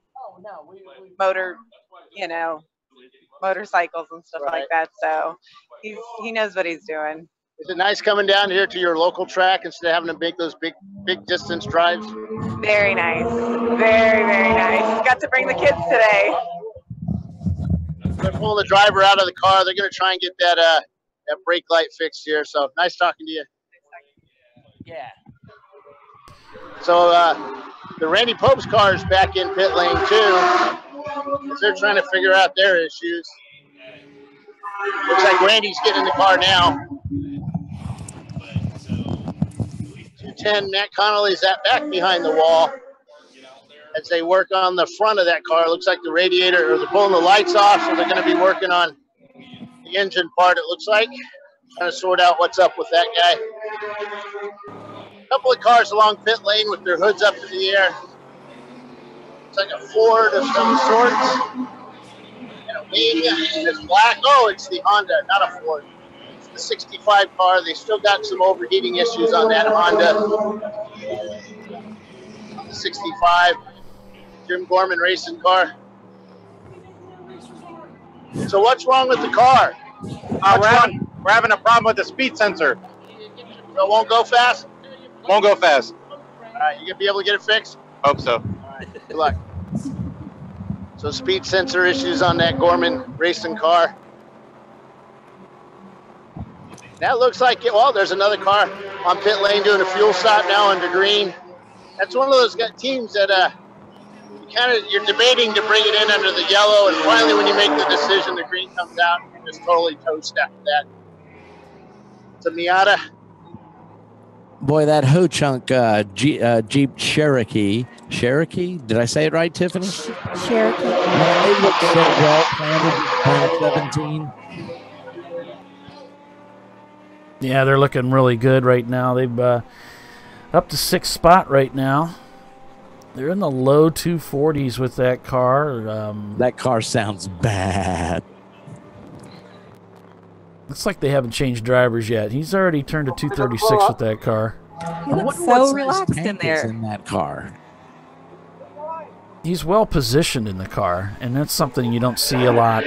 motorcycles and stuff like that. So he knows what he's doing. Is it nice coming down here to your local track instead of having to make those big distance drives? Very nice. Very, very nice. Got to bring the kids today. They're pulling the driver out of the car. They're going to try and get that brake light fixed here. So nice talking to you. Yeah. So the Randy Pope's car is back in pit lane too. They're trying to figure out their issues. Looks like Randy's getting in the car now. 210, Matt Connolly's back behind the wall as they work on the front of that car. Looks like the radiator, or they're pulling the lights off, so they're going to be working on the engine part, it looks like. Trying to sort out what's up with that guy. A couple of cars along pit lane with their hoods up in the air. It's like a Ford of some sorts. And a wing, and it's black. Oh, it's the Honda, not a Ford. It's the 65 car. They still got some overheating issues on that Honda. 65. Jim Gorman racing car. So what's wrong with the car? We're having a problem with the speed sensor. So it won't go fast? Won't go fast. All right, you gonna be able to get it fixed? Hope so. All right, good luck. So speed sensor issues on that Gorman racing car. That looks like it. Well, there's another car on pit lane doing a fuel stop now under green. That's one of those teams that you're debating to bring it in under the yellow, and finally when you make the decision, the green comes out and you're just totally toast after that. It's a Miata. Boy, that Ho-Chunk Jeep Cherokee. Cherokee? Did I say it right, Tiffany? Cherokee. They look so well planted, 17. Yeah, they're looking really good right now. They've up to 6th spot right now. They're in the low 240s with that car. That car sounds bad. Looks like they haven't changed drivers yet. He's already turned to 236 with that car. He looks so relaxed in there. In that car. He's well positioned in the car, and that's something you don't see a lot.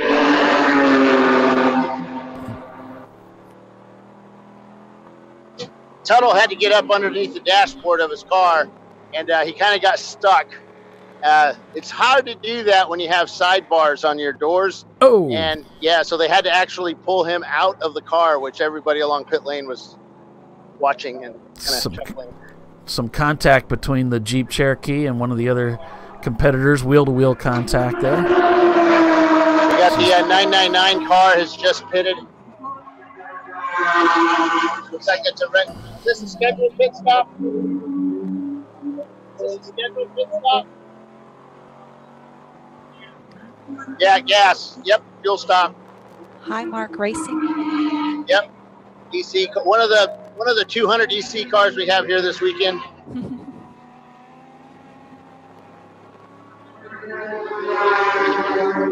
Tuttle had to get up underneath the dashboard of his car, and he kind of got stuck. It's hard to do that when you have sidebars on your doors. Oh. And yeah, so they had to actually pull him out of the car, which everybody along pit lane was watching and kind of chuckling. Some contact between the Jeep Cherokee and one of the other competitors, wheel-to-wheel contact there. Yeah, the 999 car has just pitted. Looks like it's a is this a scheduled pit stop? Is this a scheduled pit stop? Yeah, gas. Yep, fuel stop. Hi, Mark Racing. Yep, EC. One of the 200 EC cars we have here this weekend.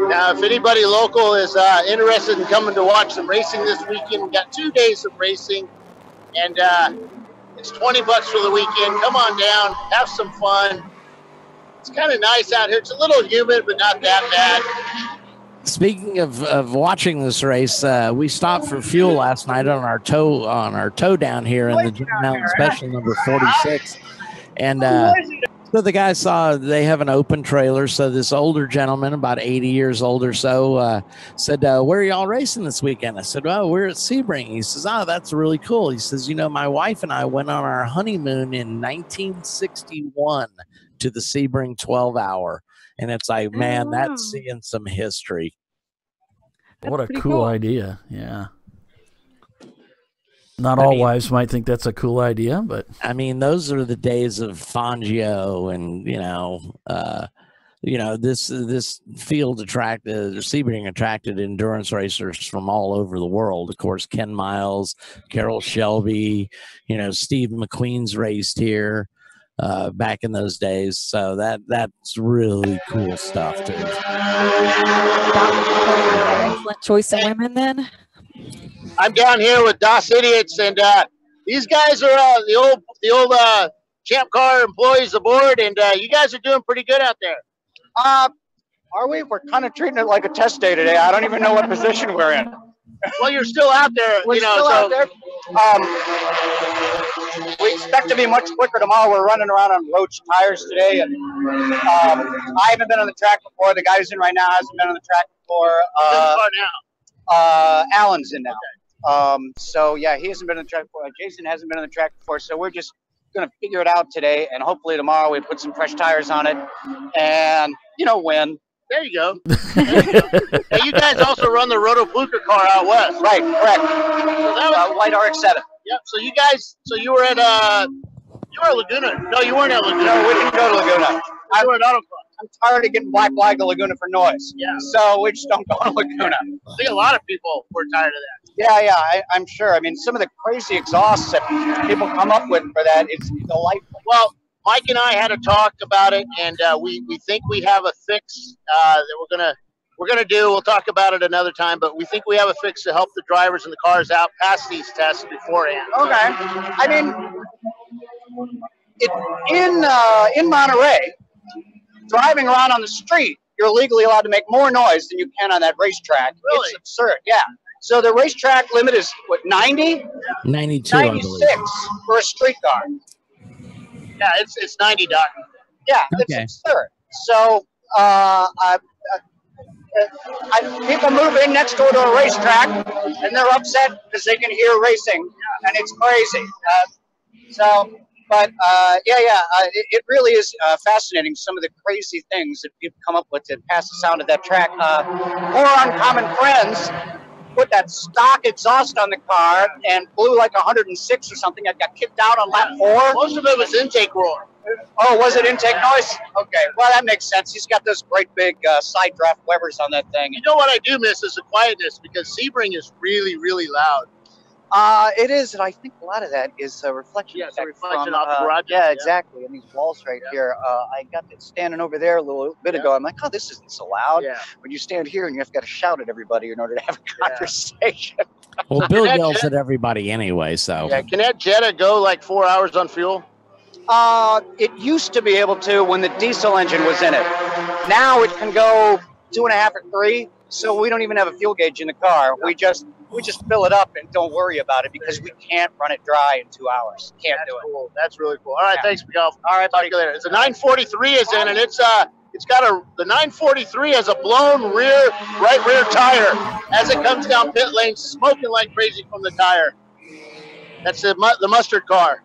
Now, if anybody local is interested in coming to watch some racing this weekend, we got 2 days of racing, and it's $20 for the weekend. Come on down, have some fun. It's kind of nice out here. It's a little humid, but not that bad. Speaking of watching this race, we stopped for fuel last night on our tow down here in the Jim Mountain Special number 46, and so the guy saw they have an open trailer. So this older gentleman, about 80 years old or so, said, "Where are y'all racing this weekend?" I said, "Oh, we're at Sebring." He says, "Oh, that's really cool." He says, "You know, my wife and I went on our honeymoon in 1961 to the Sebring 12-hour." And it's like, man, that's seeing some history. What a cool idea. Yeah. Not all wives might think that's a cool idea, but I mean, those are the days of Fangio, and this field Sebring attracted endurance racers from all over the world. Of course, Ken Miles, Carroll Shelby, Steve McQueen's raced here back in those days. So that's really cool stuff too. Excellent choice of women then. I'm down here with DOS Idiots, and these guys are the old ChampCar employees aboard, and you guys are doing pretty good out there. Are we? We're kind of treating it like a test day today. I don't even know what position we're in. Well, you're still out there. We're still out there. We expect to be much quicker tomorrow. We're running around on Roach tires today, and I haven't been on the track before. The guy who's in right now hasn't been on the track before. Alan's in now. Okay. So yeah, he hasn't been on the track before. Jason hasn't been on the track before. So we're just gonna figure it out today, and hopefully tomorrow we put some fresh tires on it, and win. There you go. Now, you guys also run the Rotopluker car out west. Right, correct. So that was White RX-7. Yep. So you were at Laguna. No, you weren't at Laguna. No, we didn't go to Laguna. I were at Autocross. I'm tired of getting black flagged to Laguna for noise. Yeah. So we just don't go to Laguna. I think a lot of people were tired of that. Yeah, I'm sure. I mean, some of the crazy exhausts that people come up with for that, it's delightful. Well, Mike and I had a talk about it, and we think we have a fix that we're gonna do. We'll talk about it another time, but we think we have a fix to help the drivers and the cars out past these tests beforehand. Okay. I mean, in Monterey, driving around on the street, you're legally allowed to make more noise than you can on that racetrack. Really? It's absurd. Yeah. So the racetrack limit is what, 90? 92, 96 for a street car. Yeah, it's 90, Doc. Yeah, okay. It's absurd. So people move in next door to a racetrack, and they're upset because they can hear racing, and it's crazy. It really is fascinating, some of the crazy things that people come up with to pass the sound of that track. Poor Uncommon Friends put that stock exhaust on the car and blew like 106 or something. I got kicked out on lap 4. Most of it was intake roar. Oh, was it intake noise? Okay, well, that makes sense. He's got those great big side draft Webers on that thing. You know what I do miss is the quietness, because Sebring is really, really loud. It is, and I think a lot of that is a reflection. Yeah, it's a reflection off the garage. Yeah, exactly. And these walls right here. I got it standing over there a little bit ago. I'm like, oh, this isn't so loud. Yeah. When you stand here and you have got to shout at everybody in order to have a conversation. Well, Bill yells at everybody anyway, so. Yeah, can that Jetta go like 4 hours on fuel? It used to be able to when the diesel engine was in it. Now it can go 2.5 or 3. So we don't even have a fuel gauge in the car. We just fill it up and don't worry about it, because we can't run it dry in 2 hours. Can't do it. Cool. That's really cool. All right, thanks, Miguel. All right, buddy. Later. It's a 943 is in, and it's got the 943 has a blown right rear tire as it comes down pit lane, smoking like crazy from the tire. That's the mustard car.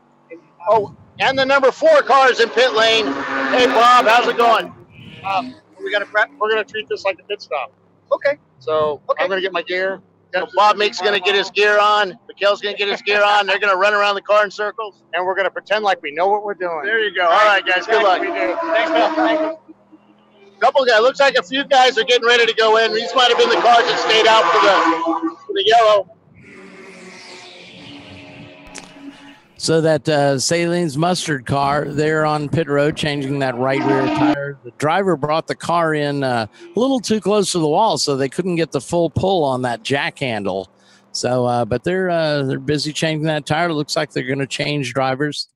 Oh, and the number 4 car is in pit lane. Hey, Bob, how's it going? We're gonna treat this like a pit stop. Okay. So I'm going to get my gear. So Bob Meek's going to get his gear on. Mikhail's going to get his gear on. They're going to run around the car in circles. And we're going to pretend like we know what we're doing. There you go. All right, guys. Good luck. We do. Thanks, Bill. Thank you. Couple guys. Looks like a few guys are getting ready to go in. These might have been the cars that stayed out for the yellow. So that Salines Mustard car, they're on pit road changing that right rear tire. The driver brought the car in a little too close to the wall, so they couldn't get the full pull on that jack handle. So, but they're busy changing that tire. It looks like they're going to change drivers.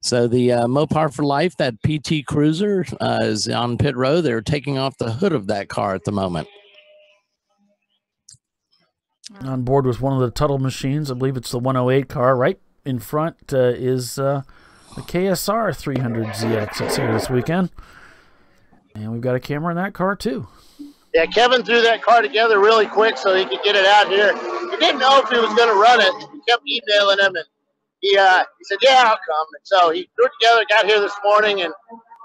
So the Mopar for Life, that PT Cruiser, is on pit road. They're taking off the hood of that car at the moment. On board with one of the Tuttle machines, I believe it's the 108 car. Right in front is the KSR 300ZX that's here this weekend. And we've got a camera in that car too. Yeah, Kevin threw that car together really quick so he could get it out here. He didn't know if he was going to run it. He kept emailing him, and he said, yeah, I'll come. And so he threw it together, got here this morning, and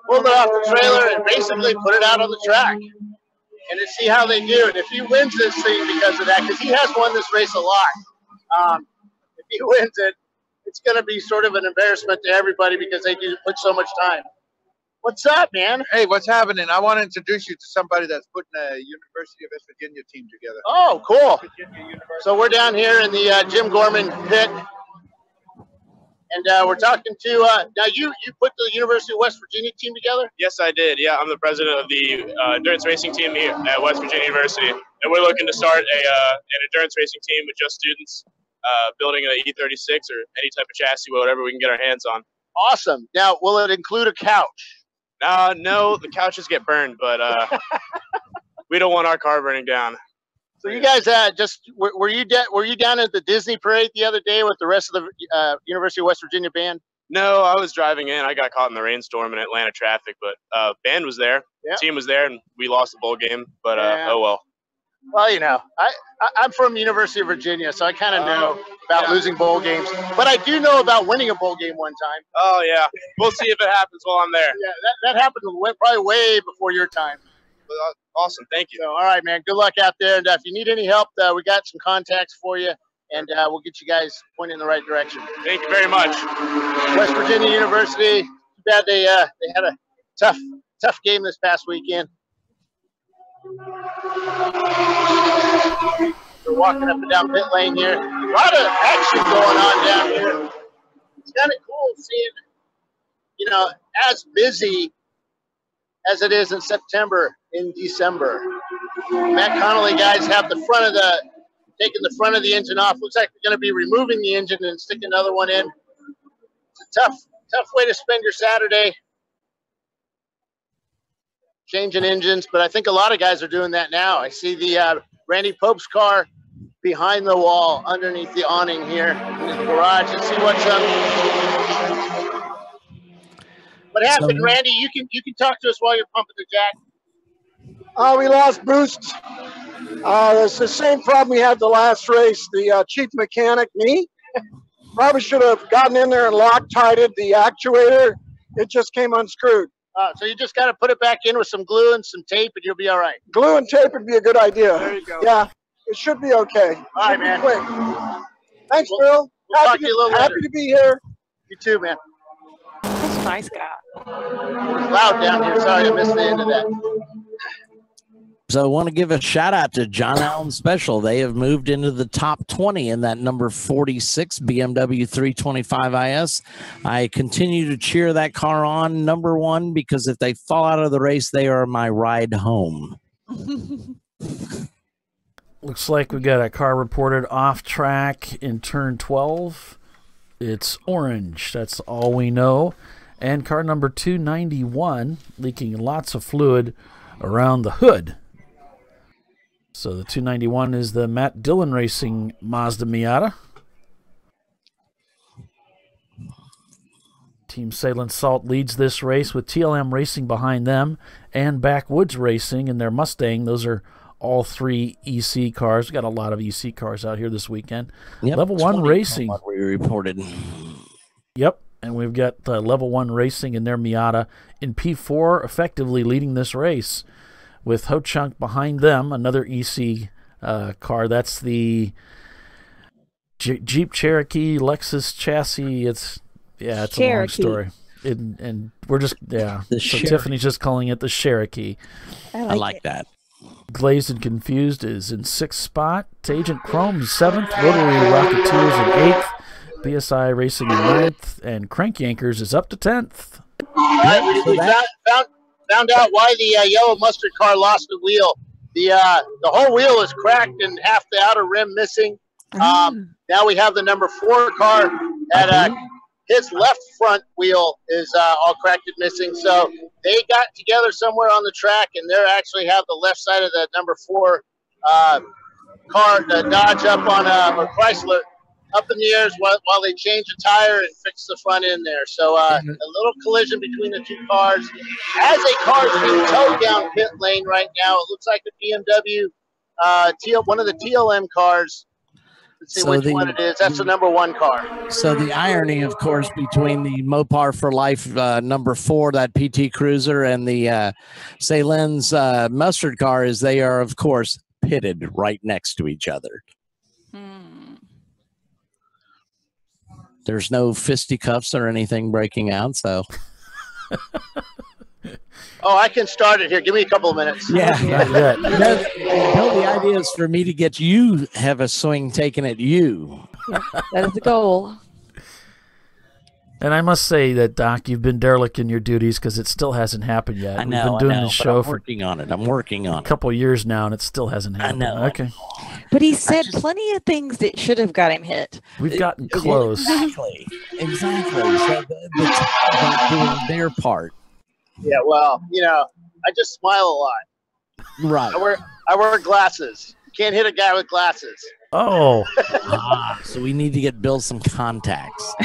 pulled it off the trailer and basically put it out on the track. And to see how they do. And if he wins this thing because of that, because he has won this race a lot, if he wins it, it's going to be sort of an embarrassment to everybody because they do put so much time. What's up, man? Hey, what's happening? I want to introduce you to somebody that's putting a University of West Virginia team together. Oh, cool. So we're down here in the Jim Gorman pit. And we're talking to, now you put the University of West Virginia team together? Yes, I did. Yeah, I'm the president of the endurance racing team here at West Virginia University. And we're looking to start an endurance racing team with just students building an E36 or any type of chassis, whatever we can get our hands on. Awesome. Now, will it include a couch? No, the couches get burned, but we don't want our car burning down. So you guys were you down at the Disney parade the other day with the rest of the University of West Virginia band? No, I was driving in. I got caught in the rainstorm in Atlanta traffic, but band was there. Yep. Team was there, and we lost the bowl game. But yeah. Oh well. Well, you know, I'm from University of Virginia, so I kind of know about losing bowl games. But I do know about winning a bowl game one time. Oh yeah, we'll see if it happens while I'm there. Yeah, that happened probably way before your time. Awesome, thank you. So, all right, man. Good luck out there. And if you need any help, we got some contacts for you, and we'll get you guys pointed in the right direction. Thank you very much. West Virginia University. Too bad they had a tough game this past weekend. We're walking up and down pit lane here. A lot of action going on down here. It's kind of cool seeing, you know, as busy as it is in September, in December. Matt Connolly guys have taking the front of the engine off. Looks like they're going to be removing the engine and sticking another one in. It's a tough way to spend your Saturday, changing engines, but I think a lot of guys are doing that now. I see the Randy Pope's car behind the wall underneath the awning here in the garage. Let's see what's up. What happened, Randy? You can talk to us while you're pumping the jack. We lost boost. It's the same problem we had the last race. The chief mechanic, me, probably should have gotten in there and Loctited the actuator. It just came unscrewed. So you just got to put it back in with some glue and some tape, and you'll be all right. Glue and tape would be a good idea. There you go. Yeah, it should be okay. All right, man. Quick. Thanks, Bill. We'll talk to you a little later. Happy to be here. You too, man. That's a nice guy. It's loud down here. Sorry, I missed the end of that. So I want to give a shout out to John Allen Special. They have moved into the top 20 in that number 46 BMW 325 IS. I continue to cheer that car on, number one, because if they fall out of the race, they are my ride home. Looks like we got a car reported off track in turn 12. It's orange. That's all we know. And car number 291 leaking lots of fluid around the hood. So the 291 is the Matt Dillon Racing Mazda Miata. Team Salem Salt leads this race with TLM Racing behind them and Backwoods Racing in their Mustang. Those are all three EC cars. We got a lot of EC cars out here this weekend. Yep, Level 1 Racing. What we reported. Yep. And we've got Level 1 Racing in their Miata in P4 effectively leading this race with Ho-Chunk behind them, another EC car. That's the Jeep Cherokee Lexus chassis. It's a long story. And we're just, so Tiffany's just calling it the Cherokee. I like that. Glazed and Confused is in 6th spot. Agent Chrome is 7th. Rotary Rocketeers in 8th. BSI Racing in 9th. And Crank Yankers is up to 10th. We found out why the yellow mustard car lost the wheel. The whole wheel is cracked and half the outer rim missing. Now we have the number 4 car at his left front wheel is all cracked and missing. So they got together somewhere on the track, and they actually have the left side of the number 4 car, the Dodge up on or Chrysler, up in the air while they change the tire and fix the front end there. So a little collision between the 2 cars. As a car is being towed down pit lane right now, it looks like a BMW, one of the TLM cars. Let's see which one it is. That's the number 1 car. So the irony, of course, between the Mopar for Life number 4, that PT Cruiser, and the Salen's mustard car is they are, of course, pitted right next to each other. There's no fisticuffs or anything breaking out, so. Oh, I can start it here. Give me a couple of minutes. Yeah. The idea is for me to get you have a swing taken at you. Yeah, that is the goal. And I must say that, Doc, you've been derelict in your duties because it still hasn't happened yet. I know. We've been doing this show for working on it. I'm working on a couple of years now, and it still hasn't happened. I know. Okay. But he said plenty of things that should have got him hit. We've gotten close. Exactly. So the not doing their part. Yeah, well, I just smile a lot. Right. I wear glasses. You can't hit a guy with glasses. Oh. So we need to get Bill some contacts.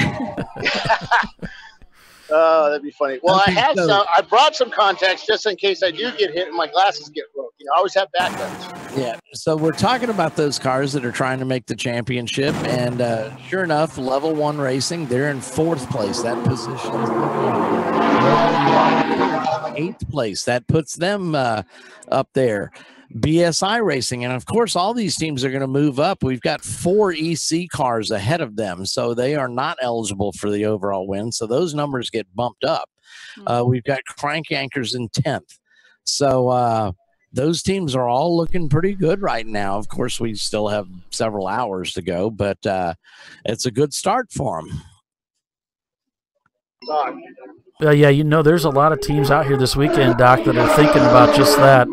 Oh, that'd be funny. Well, I brought some contacts just in case I do get hit and my glasses get broke. I always have backups. Yeah. So we're talking about those cars that are trying to make the championship, and sure enough, Level 1 Racing, they're in 4th place. That position 8th place. That puts them up there. BSI Racing, and of course all these teams are going to move up. We've got 4 EC cars ahead of them, so they are not eligible for the overall win, so those numbers get bumped up. We've got Crank Yankers in 10th, so those teams are all looking pretty good right now. Of course, we still have several hours to go, but it's a good start for them. Yeah, there's a lot of teams out here this weekend, Doc, that are thinking about just that.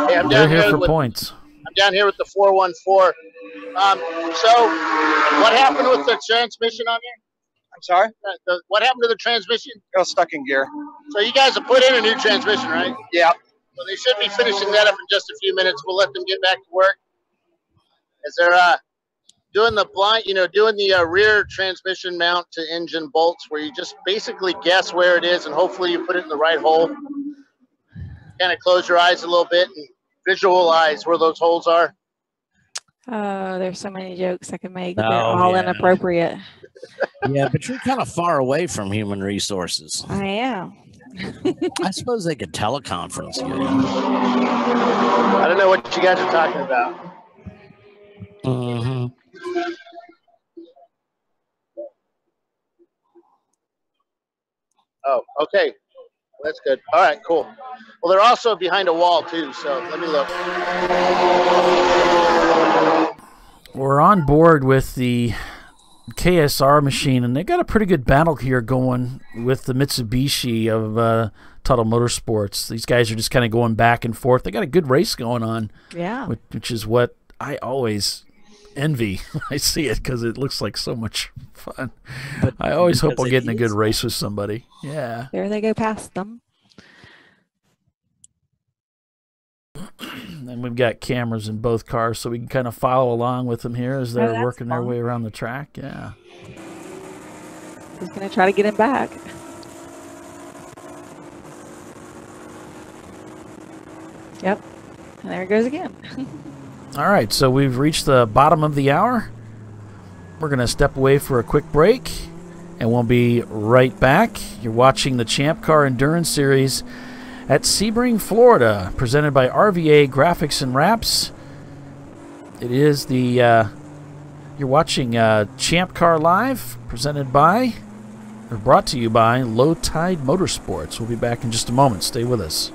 Hey, they're here for points. I'm down here with the 414. So, what happened with the transmission on here? I'm sorry? What happened to the transmission? It was stuck in gear. So you guys have put in a new transmission, right? Yeah. Well, they should be finishing that up in just a few minutes. We'll let them get back to work. As they're doing the rear transmission mount to engine bolts, where you just basically guess where it is, and hopefully you put it in the right hole. Kind of close your eyes a little bit and visualize where those holes are. Oh, there's so many jokes I can make. They're all inappropriate. Yeah, but you're kind of far away from human resources. I am. I suppose they could teleconference you. I don't know what you guys are talking about. Oh, okay. Well, that's good. All right, cool. Well, they're also behind a wall, too, so let me look. We're on board with the KSR machine, and they got a pretty good battle here going with the Mitsubishi of Tuttle Motorsports. These guys are just kind of going back and forth. They got a good race going on, which is what I always envy when I see it, because it looks like so much fun. But I always hope I'll get in a good race with somebody. Yeah. There they go past them. And we've got cameras in both cars, so we can kind of follow along with them here as they're working their way around the track. Yeah. He's going to try to get him back. Yep. And there it goes again. All right, so we've reached the bottom of the hour. We're going to step away for a quick break. and we'll be right back. You're watching the ChampCar Endurance Series at Sebring, Florida, presented by RVA Graphics and Wraps. It is the, you're watching ChampCar Live, presented by, or brought to you by Low Tide Motorsports. We'll be back in just a moment. Stay with us.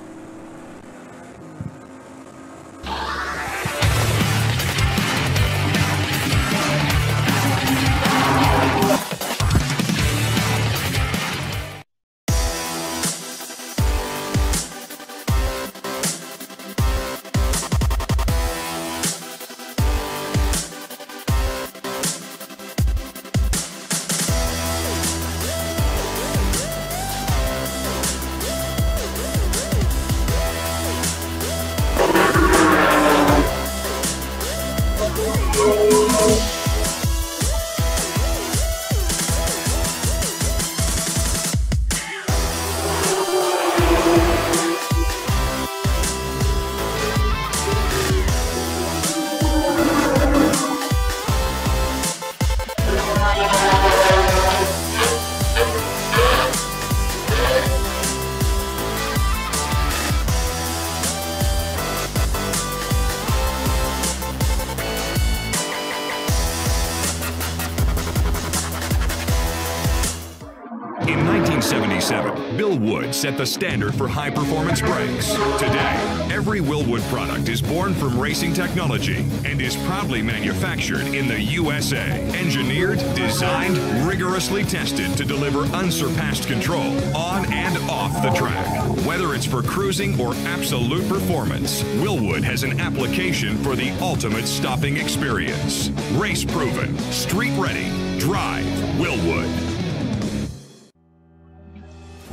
In 1977, Bill Wood set the standard for high-performance brakes. Today, every Willwood product is born from racing technology and is proudly manufactured in the USA. Engineered, designed, rigorously tested to deliver unsurpassed control on and off the track. Whether it's for cruising or absolute performance, Willwood has an application for the ultimate stopping experience. Race-proven, street-ready, drive Willwood.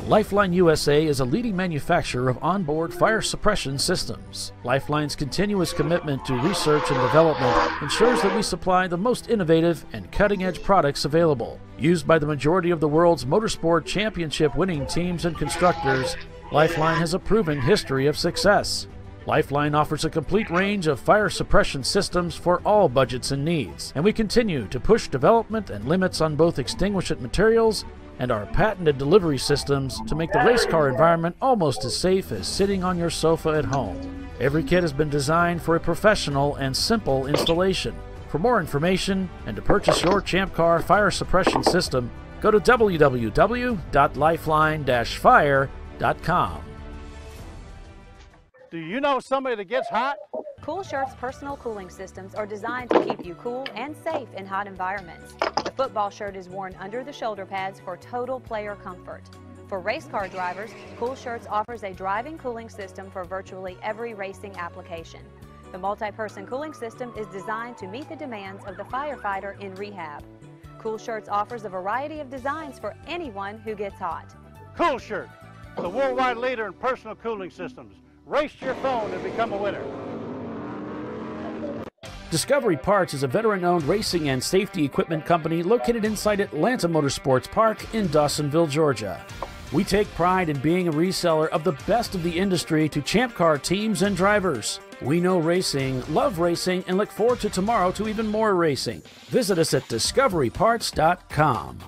Lifeline USA is a leading manufacturer of onboard fire suppression systems. Lifeline's continuous commitment to research and development ensures that we supply the most innovative and cutting-edge products available. Used by the majority of the world's motorsport championship-winning teams and constructors, Lifeline has a proven history of success. Lifeline offers a complete range of fire suppression systems for all budgets and needs, and we continue to push development and limits on both extinguishant materials and our patented delivery systems to make the race car environment almost as safe as sitting on your sofa at home. Every kit has been designed for a professional and simple installation. For more information and to purchase your ChampCar fire suppression system, go to www.lifeline-fire.com. Do you know somebody that gets hot? Cool Shirt's personal cooling systems are designed to keep you cool and safe in hot environments. The football shirt is worn under the shoulder pads for total player comfort. For race car drivers, Cool Shirts offers a driving cooling system for virtually every racing application. The multi-person cooling system is designed to meet the demands of the firefighter in rehab. Cool Shirts offers a variety of designs for anyone who gets hot. Cool Shirt, the worldwide leader in personal cooling systems. Race your phone and become a winner. Discovery Parts is a veteran-owned racing and safety equipment company located inside Atlanta Motorsports Park in Dawsonville, Georgia. We take pride in being a reseller of the best of the industry to ChampCar teams and drivers. We know racing, love racing, and look forward to tomorrow to even more racing. Visit us at discoveryparts.com.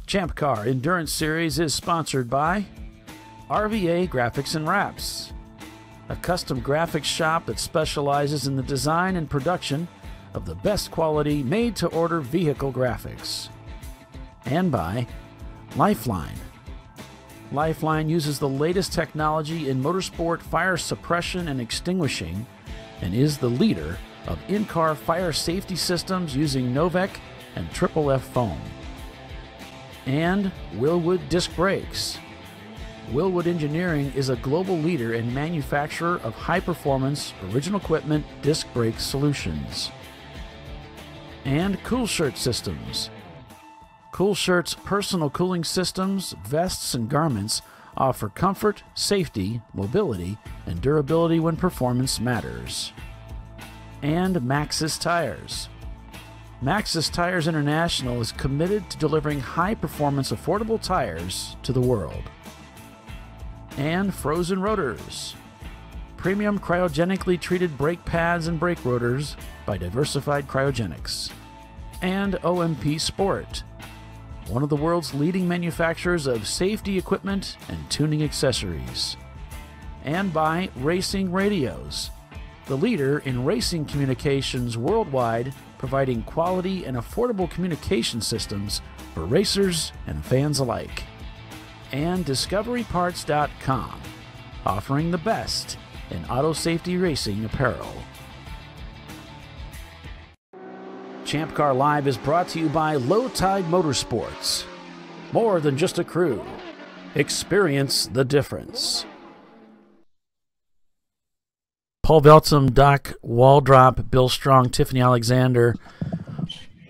ChampCar Endurance Series is sponsored by RVA Graphics and Wraps, a custom graphics shop that specializes in the design and production of the best quality made-to-order vehicle graphics. And by Lifeline. Lifeline uses the latest technology in motorsport fire suppression and extinguishing and is the leader of in-car fire safety systems using Novec and Triple F foam. And Willwood Disc Brakes. Willwood Engineering is a global leader and manufacturer of high-performance, original equipment disc brake solutions. And Cool Shirt Systems. Cool Shirt's personal cooling systems, vests, and garments offer comfort, safety, mobility, and durability when performance matters. And Maxxis Tires. Maxxis Tires International is committed to delivering high-performance, affordable tires to the world. And Frozen Rotors. Premium cryogenically treated brake pads and brake rotors by Diversified Cryogenics. And OMP Sport, one of the world's leading manufacturers of safety equipment and tuning accessories. And by Racing Radios, the leader in racing communications worldwide, providing quality and affordable communication systems for racers and fans alike. And DiscoveryParts.com, offering the best in auto safety racing apparel. ChampCar Live is brought to you by Low Tide Motorsports. More than just a crew. Experience the difference. Paul Veltsum, Doc Waldrop, Bill Strong, Tiffany Alexander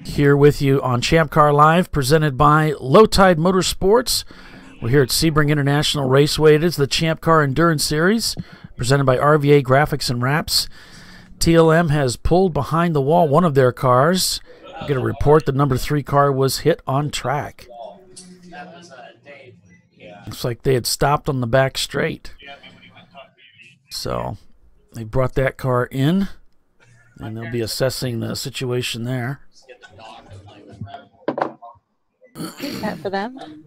here with you on ChampCar Live, presented by Low Tide Motorsports. We're here at Sebring International Raceway. It is the ChampCar Endurance Series, presented by RVA Graphics and Wraps. TLM has pulled behind the wall one of their cars. We get a report the number 3 car was hit on track. Looks like they had stopped on the back straight. So they brought that car in, and they'll be assessing the situation there. That for them.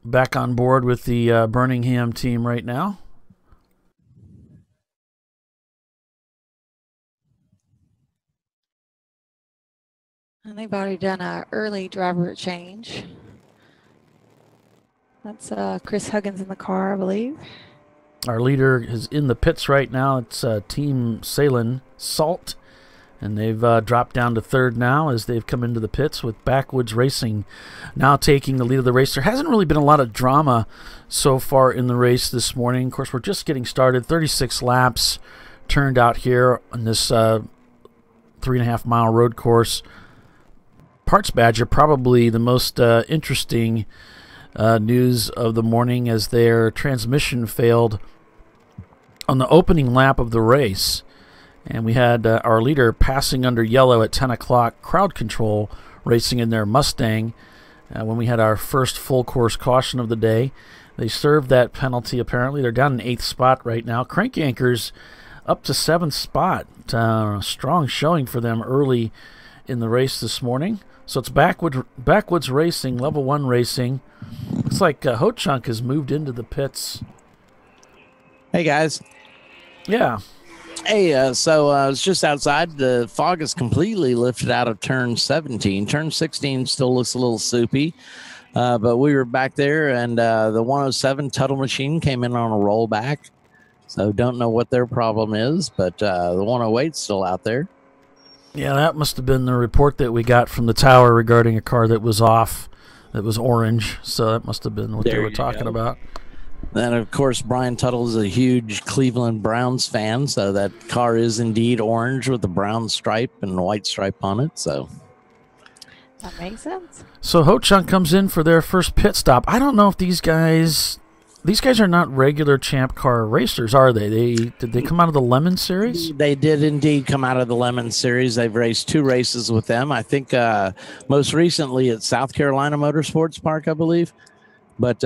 Back on board with the Birmingham team right now. And they've already done an early driver change. That's Chris Huggins in the car, I believe. Our leader is in the pits right now. It's Team Salin Salt. And they've dropped down to third now as they've come into the pits, with Backwoods Racing now taking the lead of the race. There hasn't really been a lot of drama so far in the race this morning. Of course, we're just getting started. 36 laps turned out here on this 3.5-mile road course. Parts Badger, probably the most interesting news of the morning, as their transmission failed on the opening lap of the race. And we had our leader passing under yellow at 10 o'clock, crowd control racing in their Mustang when we had our first full course caution of the day. They served that penalty, apparently. They're down in 8th spot right now. Crank Anchors up to 7th spot. Strong showing for them early in the race this morning. So it's Backwoods Racing, Level 1 Racing. Looks like Ho-Chunk has moved into the pits. Hey, guys. Yeah. Hey, so I was just outside. The fog is completely lifted out of turn 17. Turn 16 still looks a little soupy, but we were back there, and the 107 Tuttle machine came in on a rollback. So don't know what their problem is, but the 108's still out there. Yeah, that must have been the report that we got from the tower regarding a car that was off, that was orange. So that must have been what they were talking about. And, of course, Brian Tuttle is a huge Cleveland Browns fan, so that car is indeed orange with a brown stripe and a white stripe on it. So that makes sense. So Ho-Chunk comes in for their first pit stop. I don't know if these guys are not regular ChampCar racers, are they? Did they come out of the Lemon Series? They did indeed come out of the Lemon Series. They've raced 2 races with them. I think most recently at South Carolina Motorsports Park, I believe. But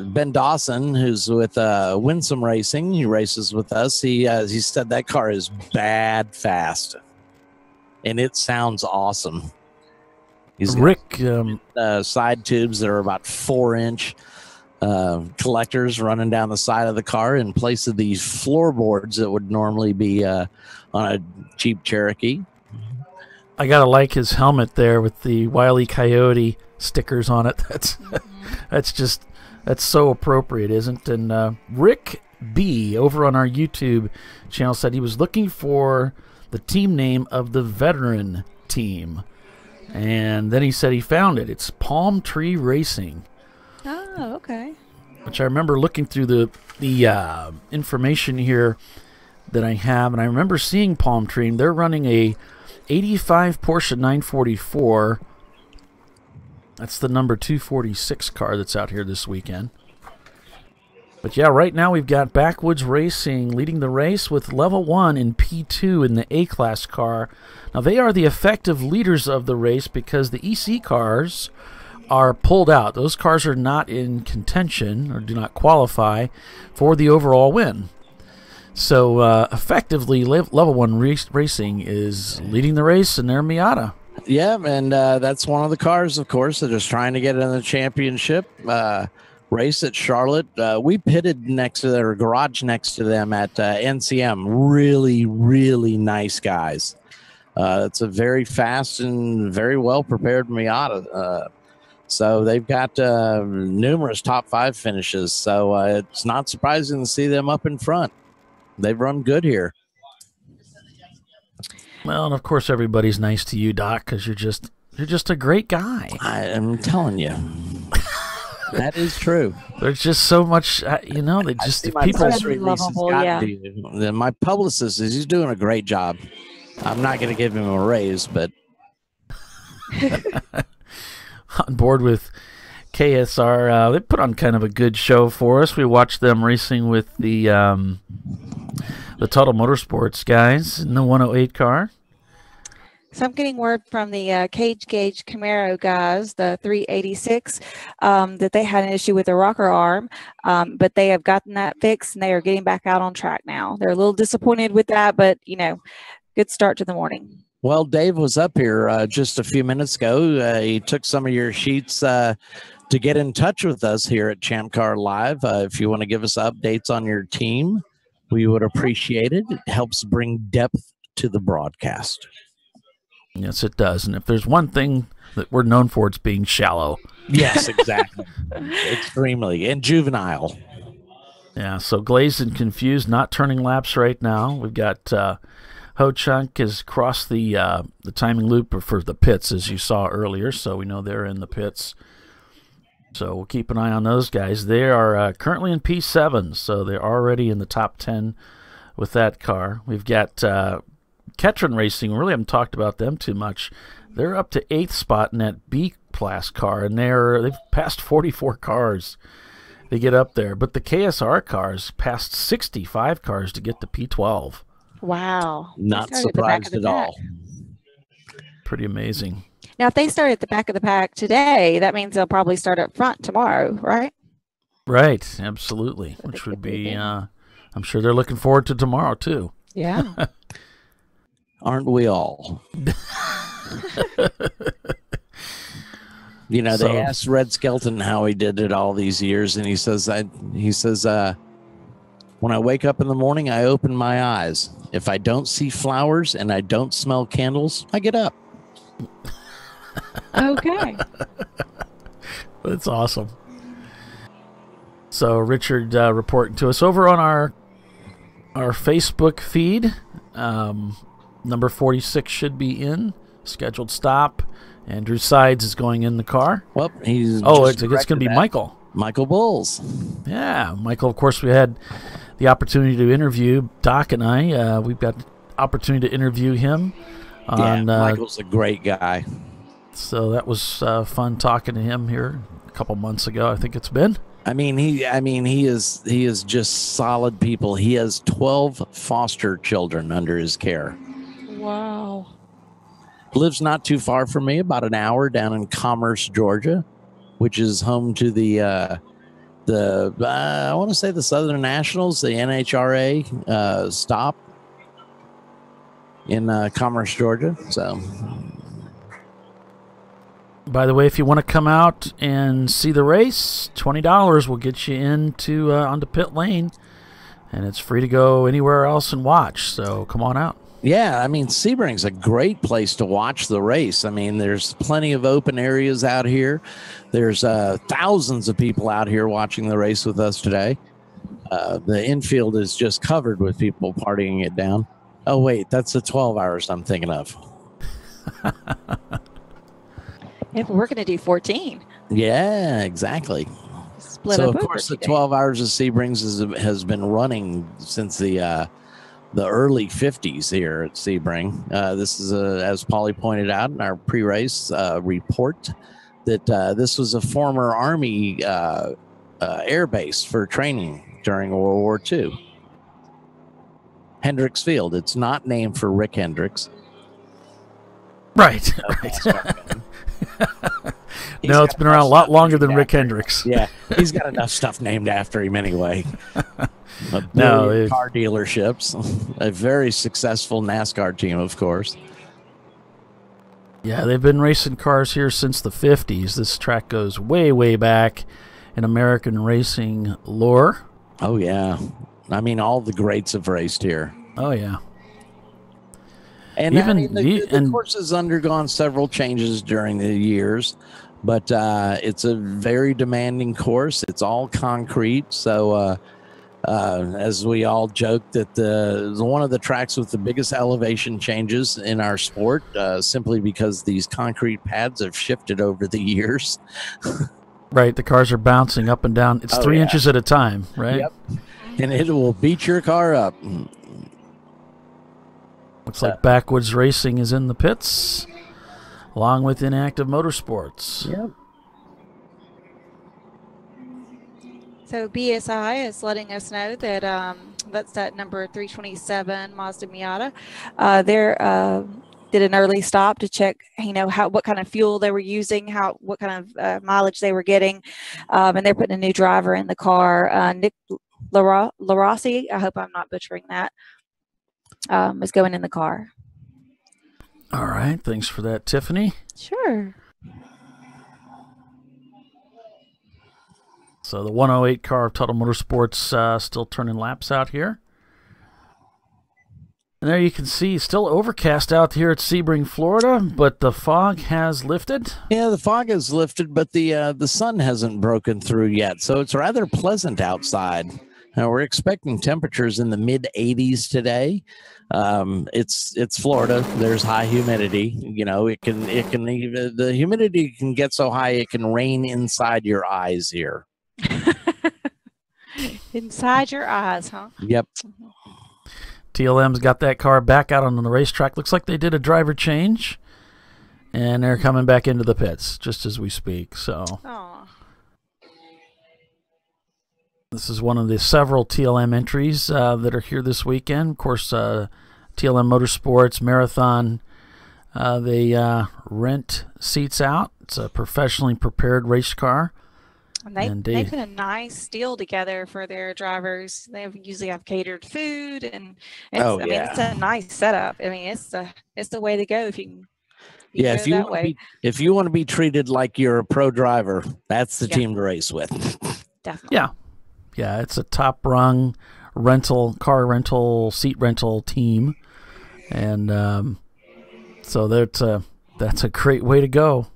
Ben Dawson, who's with Winsome Racing, he races with us. He said that car is bad fast, and it sounds awesome. He's got side tubes that are about 4-inch collectors running down the side of the car in place of these floorboards that would normally be on a Jeep Cherokee. I gotta like his helmet there with the Wile E. Coyote stickers on it. That's so appropriate, isn't it? And Rick B over on our YouTube channel said he was looking for the team name of the veteran team, and then he said he found it. It's Palm Tree Racing. Oh, okay. Which I remember looking through the information here that I have, and I remember seeing Palm Tree. They're running a 85 Porsche 944. That's the number 246 car that's out here this weekend. But yeah, right now we've got Backwoods Racing leading the race with level 1 in P2 in the A-Class car. Now they are the effective leaders of the race because the EC cars are pulled out. Those cars are not in contention or do not qualify for the overall win. So effectively, level 1 racing is leading the race in their Miata. Yeah, and that's one of the cars, of course, that is trying to get in the championship race at Charlotte. We pitted next to their garage next to them at NCM. Really, really nice guys. It's a very fast and very well prepared Miata. So they've got numerous top 5 finishes. So it's not surprising to see them up in front. They've run good here. Well, and of course everybody's nice to you, Doc, because you're just a great guy. I am telling you. That is true. There's just so much, they just people. My publicist he's doing a great job. I'm not going to give him a raise, but on board with KSR, they put on kind of a good show for us. We watched them racing with the Total Motorsports guys in the 108 car. So I'm getting word from the Cage Gauge Camaro guys, the 386, that they had an issue with the rocker arm, but they have gotten that fixed and they are getting back out on track now. They're a little disappointed with that, but, good start to the morning. Well, Dave was up here just a few minutes ago. He took some of your sheets to get in touch with us here at ChampCar Live. If you want to give us updates on your team, we would appreciate it. It helps bring depth to the broadcast. Yes, it does. And if there's one thing that we're known for, it's being shallow. Yes, exactly. Extremely. And juvenile. Yeah, so glazed and confused, not turning laps right now. We've got Ho Chunk has crossed the timing loop for the pits, as you saw earlier, so we know they're in the pits. So we'll keep an eye on those guys. They are currently in P7, so they're already in the top 10 with that car. We've got Ketron Racing. We really haven't talked about them too much. They're up to 8th spot in that B-Class car, and they've passed 44 cars. They get up there. But the KSR cars passed 65 cars to get to P12. Wow. Not surprised at all. Pretty amazing. Now, if they start at the back of the pack today, that means they'll probably start up front tomorrow, right? Right, absolutely. Which would be, I'm sure they're looking forward to tomorrow, too. Yeah. Aren't we all? They asked Red Skelton how he did it all these years, and he says, when I wake up in the morning, I open my eyes. If I don't see flowers and I don't smell candles, I get up. Okay. That's awesome. So Richard reporting to us over on our Facebook feed. Number 46 should be in. Scheduled stop. Andrew Sides is going in the car. Well, he's it's going to be Michael. Michael Bowles. Yeah, Michael, of course, we had the opportunity to interview Doc and I. We've got the opportunity to interview him. Michael's a great guy. So that was fun talking to him here a couple months ago, I think it's been. He is just solid people. He has 12 foster children under his care. Wow. Lives not too far from me, about an hour down in Commerce, Georgia, which is home to the I want to say the Southern Nationals, the NHRA stop in Commerce, Georgia. So, by the way, if you want to come out and see the race, $20 will get you into onto pit lane, and it's free to go anywhere else and watch. So come on out. Yeah, Sebring's a great place to watch the race. There's plenty of open areas out here. There's thousands of people out here watching the race with us today. The infield is just covered with people partying it down. Oh, wait, that's the 12 hours I'm thinking of. Yeah, we're going to do 14. Yeah, exactly. Split so, up of course, the 12 hours of Sebring's has been running since the early 50s here at Sebring. This is, as Polly pointed out in our pre-race report, that this was a former Army air base for training during World War II. Hendricks Field. It's not named for Rick Hendricks. Right. No, it's been around a lot longer than Rick Hendricks. Yeah, he's got enough stuff named after him anyway. No, car dealerships, a very successful NASCAR team, of course. Yeah, they've been racing cars here since the 50s. This track goes way, way back in American racing lore. Oh, yeah. I mean, all the greats have raced here. Oh, yeah. And even the course has undergone several changes during the years, but it's a very demanding course. It's all concrete. So as we all joke, that one of the tracks with the biggest elevation changes in our sport, simply because these concrete pads have shifted over the years. Right, the cars are bouncing up and down. It's 3 inches at a time, right? Yep. And it will beat your car up. Looks like Backwoods Racing is in the pits, along with Inactive Motorsports. Yep. So BSI is letting us know that that's that number 327 Mazda Miata. They're did an early stop to check, what kind of fuel they were using, what kind of mileage they were getting, and they're putting a new driver in the car. Nick Larossi, I hope I'm not butchering that, is going in the car. All right, thanks for that, Tiffany. Sure. So the 108 car of Total Motorsports still turning laps out here. And there you can see, still overcast out here at Sebring, Florida, but the fog has lifted. Yeah, the fog has lifted, but the sun hasn't broken through yet, so it's rather pleasant outside. Now we're expecting temperatures in the mid 80s today. It's Florida. There's high humidity. The humidity can get so high it can rain inside your eyes here. Inside your eyes, huh? Yep. TLM's got that car back out on the racetrack. Looks like they did a driver change, and they're coming back into the pits just as we speak. So. Aww. This is one of the several TLM entries that are here this weekend. Of course, TLM Motorsports Marathon, they rent seats out. It's a professionally prepared race car. And they put a nice deal together for their drivers. They usually have catered food, and it's a nice setup. I mean, it's the way to go if you can. If you want to be treated like you're a pro driver, that's the team to race with. Definitely. Yeah, it's a top-rung car rental, seat rental team, and so that's a great way to go.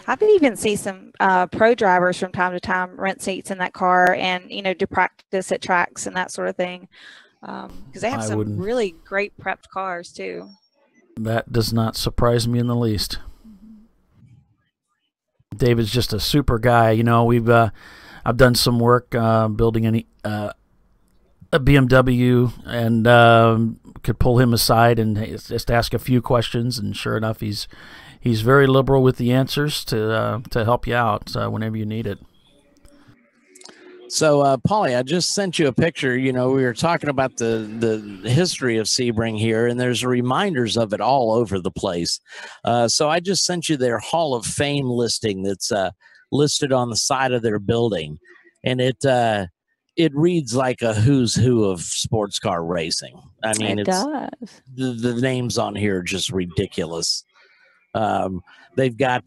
I've even seen some pro drivers from time to time rent seats in that car and, do practice at tracks and that sort of thing, because they have some really great prepped cars too. That does not surprise me in the least. David's just a super guy. I've done some work building a BMW, and could pull him aside and just ask a few questions, and sure enough, he's very liberal with the answers to help you out whenever you need it. So, Polly, I just sent you a picture. We were talking about the history of Sebring here, and there's reminders of it all over the place. So I just sent you their Hall of Fame listing that's listed on the side of their building, and it reads like a who's who of sports car racing. I mean, it does. The names on here are just ridiculous. They've got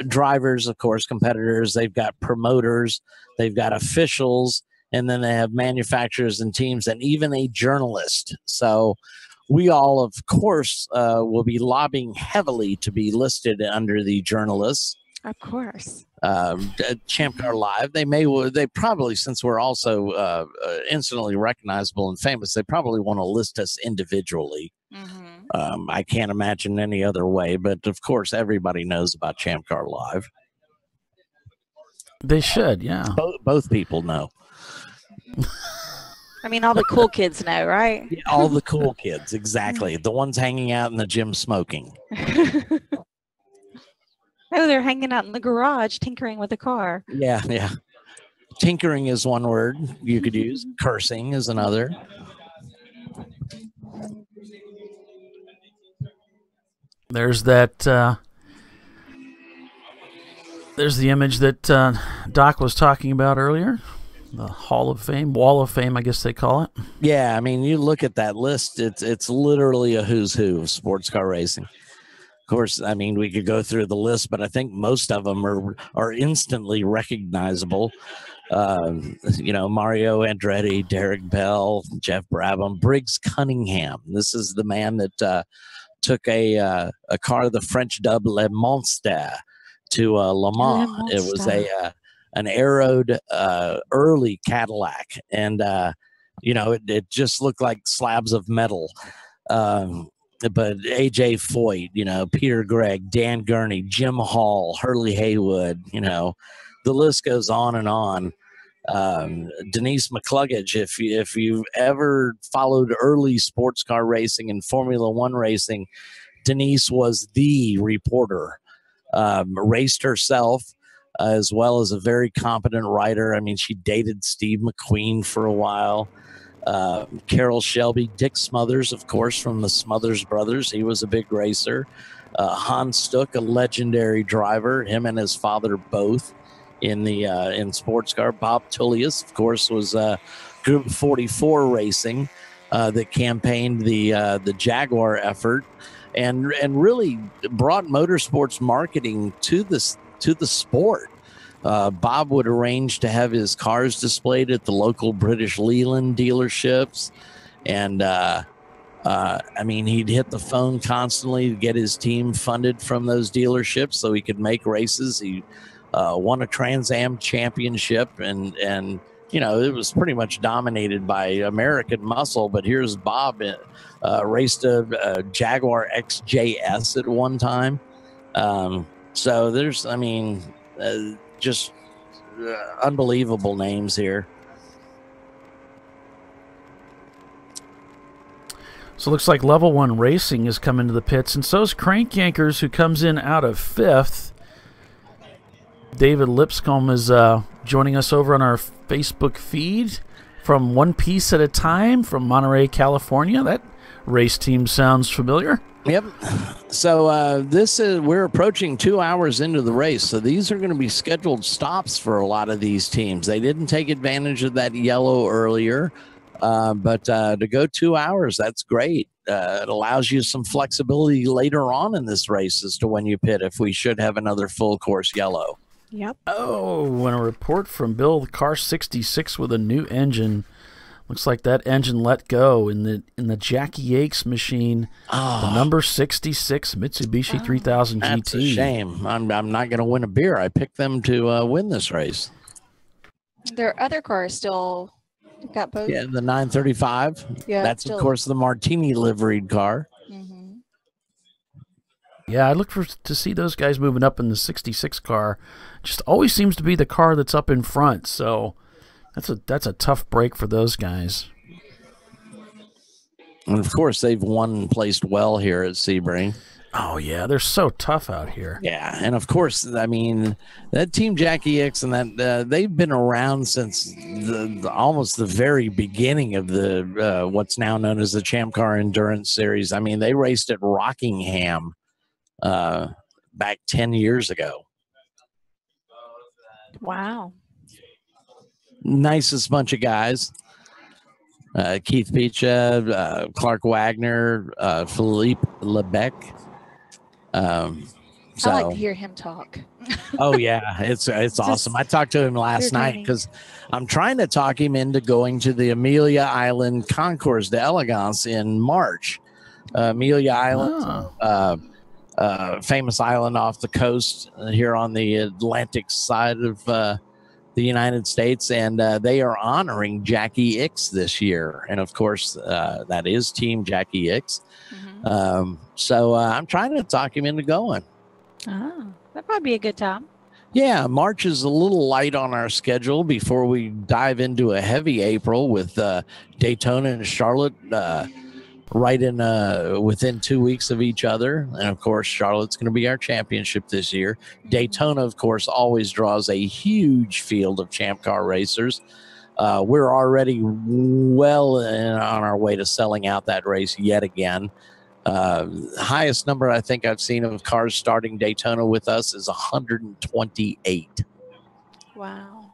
drivers, of course, competitors. They've got promoters. They've got officials, and then they have manufacturers and teams, and even a journalist. So we all, of course, will be lobbying heavily to be listed under the journalists. Of course. ChampCar Live. They probably, since we're also instantly recognizable and famous, they probably want to list us individually. Mm-hmm. I can't imagine any other way, but of course, everybody knows about ChampCar Live. They should, yeah. Both people know. I mean, all the cool kids know, right? Yeah, all the cool kids, exactly. The ones hanging out in the gym smoking. Oh, they're hanging out in the garage tinkering with the car. Yeah, yeah. Tinkering is one word you could use. Cursing is another. There's that. There's the image that Doc was talking about earlier. The Hall of Fame, Wall of Fame, I guess they call it. Yeah, I mean, you look at that list, it's literally a who's who of sports car racing. Of course, I mean, we could go through the list, but I think most of them are instantly recognizable. Mario Andretti, Derek Bell, Jeff Brabham, Briggs Cunningham. This is the man that took a car, the French dub Le Monster, to Le Mans. It was an aeroed early Cadillac, and it just looked like slabs of metal. But AJ Foyt, Peter Gregg, Dan Gurney, Jim Hall, Hurley Haywood, the list goes on and on. Denise McCluggage, if you've ever followed early sports car racing and Formula One racing, Denise was the reporter. Raced herself, as well as a very competent writer. I mean, she dated Steve McQueen for a while. Carroll Shelby, Dick Smothers, of course, from the Smothers Brothers. He was a big racer. Hans Stuck, a legendary driver. Him and his father both in sports car. Bob Tullius, of course, was Group 44 racing that campaigned the Jaguar effort. And really brought motorsports marketing to the sport. Bob would arrange to have his cars displayed at the local British Leyland dealerships, and I mean, he'd hit the phone constantly to get his team funded from those dealerships so he could make races. He won a Trans Am championship, and it was pretty much dominated by American muscle. But here's Bob. Raced a Jaguar XJS at one time. So there's, just unbelievable names here. So it looks like Level 1 Racing is coming to the pits, and so is Crank Yankers, who comes in out of 5th. David Lipscomb is joining us over on our Facebook feed from One Piece at a Time from Monterey, California. That race team sounds familiar. Yep. So we're approaching 2 hours into the race. So these are going to be scheduled stops for a lot of these teams. They didn't take advantage of that yellow earlier, but to go 2 hours, that's great. It allows you some flexibility later on in this race as to when you pit if we should have another full course yellow. Yep. Oh, and a report from Bill, the car 66 with a new engine. Looks like that engine let go in the Jackie Yakes machine. The number 66 Mitsubishi 3000 GT. That's a shame. I'm not going to win a beer. I picked them to win this race. Their other cars still got both. Yeah, the 935. Yeah, that's of course the Martini liveried car. Mm-hmm. Yeah, I look to see those guys moving up in the 66 car. Just always seems to be the car that's up in front. So that's a tough break for those guys. And of course, they've won and placed well here at Sebring. Oh yeah, they're so tough out here. Yeah, and of course, I mean that Team Jackie X and that they've been around since almost the very beginning of the what's now known as the ChampCar Endurance Series. I mean, they raced at Rockingham back 10 years ago. Wow. Nicest bunch of guys. Keith Picha, Clark Wagner, Philippe Lebec. I like to hear him talk. Oh yeah, it's awesome. I talked to him last night because I'm trying to talk him into going to the Amelia Island Concours d'Elegance in March. Amelia Island, famous island off the coast here on the Atlantic side of the United States, and they are honoring Jackie X this year, and of course that is Team Jackie X. So I'm trying to talk him into going. Oh, that'd probably be a good time. Yeah, March is a little light on our schedule before we dive into a heavy April with Daytona and Charlotte right in within 2 weeks of each other. And of course, Charlotte's going to be our championship this year. Daytona, of course, always draws a huge field of ChampCar racers. We're already well on our way to selling out that race yet again. Highest number I think I've seen of cars starting Daytona with us is 128. Wow.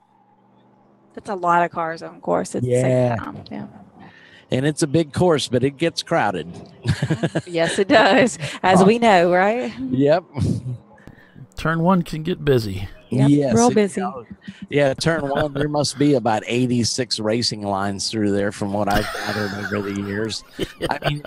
That's a lot of cars on course at the same time. Yeah. And it's a big course, but it gets crowded. Yes, it does, as we know, right? Yep. Turn 1 can get busy. Yep, yes, real busy. Yeah, turn 1, there must be about 86 racing lines through there from what I've gathered over the years. I mean,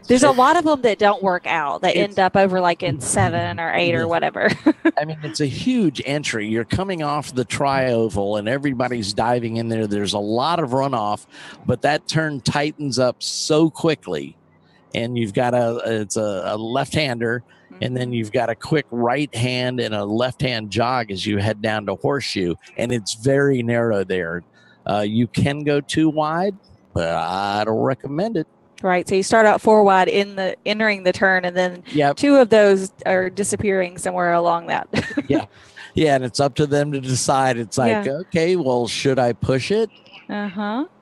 there's a lot of them that don't work out. That end up over like in 7 or 8 or whatever. I mean, it's a huge entry. You're coming off the tri-oval and everybody's diving in there. There's a lot of runoff, but that turn tightens up so quickly. And you've got it's a left-hander, and then you've got a quick right hand and a left-hand jog as you head down to Horseshoe, and it's very narrow there. You can go too wide, but I don't recommend it. Right, so you start out 4 wide entering the turn, and then 2 of those are disappearing somewhere along that. Yeah, and it's up to them to decide. It's like, okay, well, should I push it?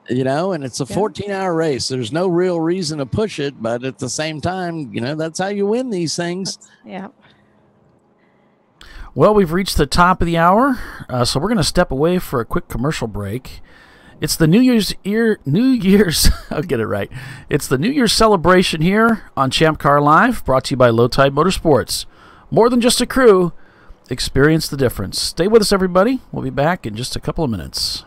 You know, and it's a 14-hour race. There's no real reason to push it, but at the same time, you know, that's how you win these things. Well, we've reached the top of the hour, so we're going to step away for a quick commercial break. It's the New Year's, I'll get it right. It's the New Year's celebration here on ChampCar Live, brought to you by Low Tide Motorsports. More than just a crew, experience the difference. Stay with us, everybody. We'll be back in just a couple of minutes.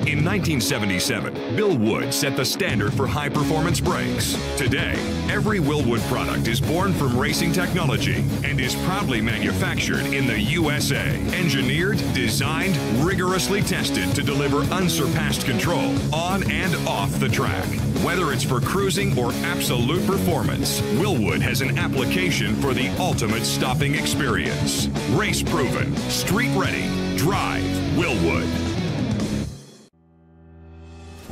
In 1977, Bill Wood set the standard for high-performance brakes. Today, every Willwood product is born from racing technology and is proudly manufactured in the USA. Engineered, designed, rigorously tested to deliver unsurpassed control on and off the track. Whether it's for cruising or absolute performance, Willwood has an application for the ultimate stopping experience. Race-proven, street-ready, drive Willwood.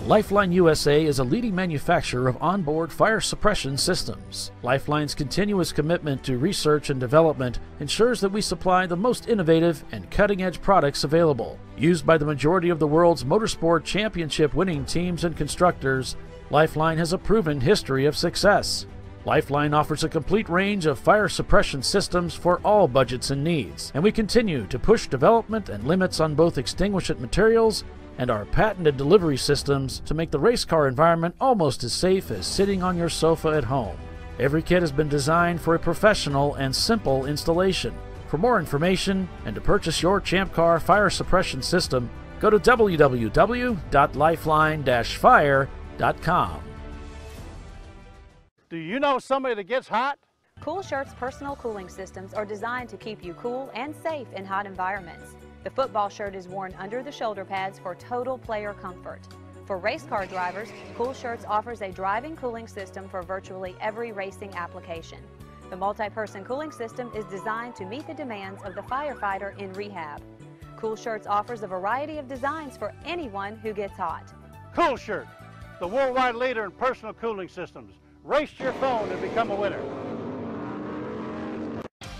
Lifeline USA is a leading manufacturer of onboard fire suppression systems. Lifeline's continuous commitment to research and development ensures that we supply the most innovative and cutting-edge products available. Used by the majority of the world's motorsport championship winning teams and constructors, Lifeline has a proven history of success. Lifeline offers a complete range of fire suppression systems for all budgets and needs, and we continue to push development and limits on both extinguishant materials and our patented delivery systems to make the race car environment almost as safe as sitting on your sofa at home. Every kit has been designed for a professional and simple installation. For more information and to purchase your ChampCar fire suppression system, go to www.lifeline-fire.com. Do you know somebody that gets hot? Cool Shirt's personal cooling systems are designed to keep you cool and safe in hot environments. The football shirt is worn under the shoulder pads for total player comfort. For race car drivers, Cool Shirts offers a driving cooling system for virtually every racing application. The multi-person cooling system is designed to meet the demands of the firefighter in rehab. Cool Shirts offers a variety of designs for anyone who gets hot. Cool Shirt. the worldwide leader in personal cooling systems. Race to your phone and become a winner.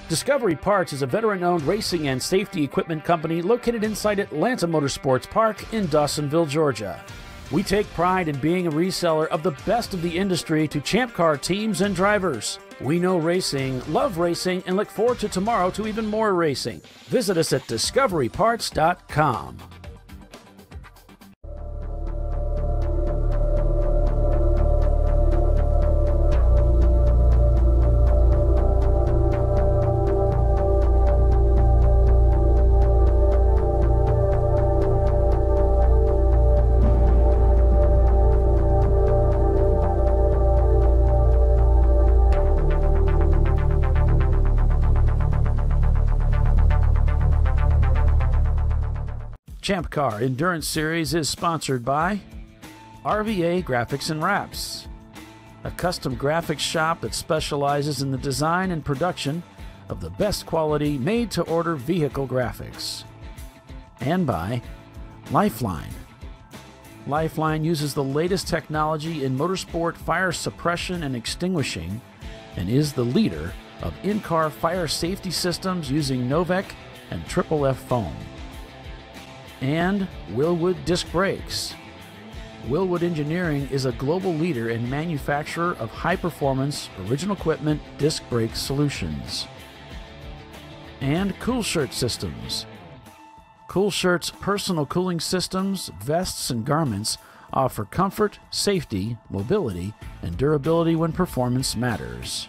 Discovery Parts is a veteran-owned racing and safety equipment company located inside Atlanta Motorsports Park in Dawsonville, Georgia. We take pride in being a reseller of the best of the industry to ChampCar teams and drivers. We know racing, love racing, and look forward to tomorrow to even more racing. Visit us at discoveryparts.com. ChampCar Endurance Series is sponsored by RVA Graphics and Wraps, a custom graphics shop that specializes in the design and production of the best quality made-to-order vehicle graphics. And by Lifeline. Lifeline uses the latest technology in motorsport fire suppression and extinguishing and is the leader of in-car fire safety systems using Novec and Triple F foam. And Willwood Disc Brakes. Willwood Engineering is a global leader and manufacturer of high-performance, original equipment disc brake solutions. And Cool Shirt Systems. Cool Shirt's personal cooling systems, vests, and garments offer comfort, safety, mobility, and durability when performance matters.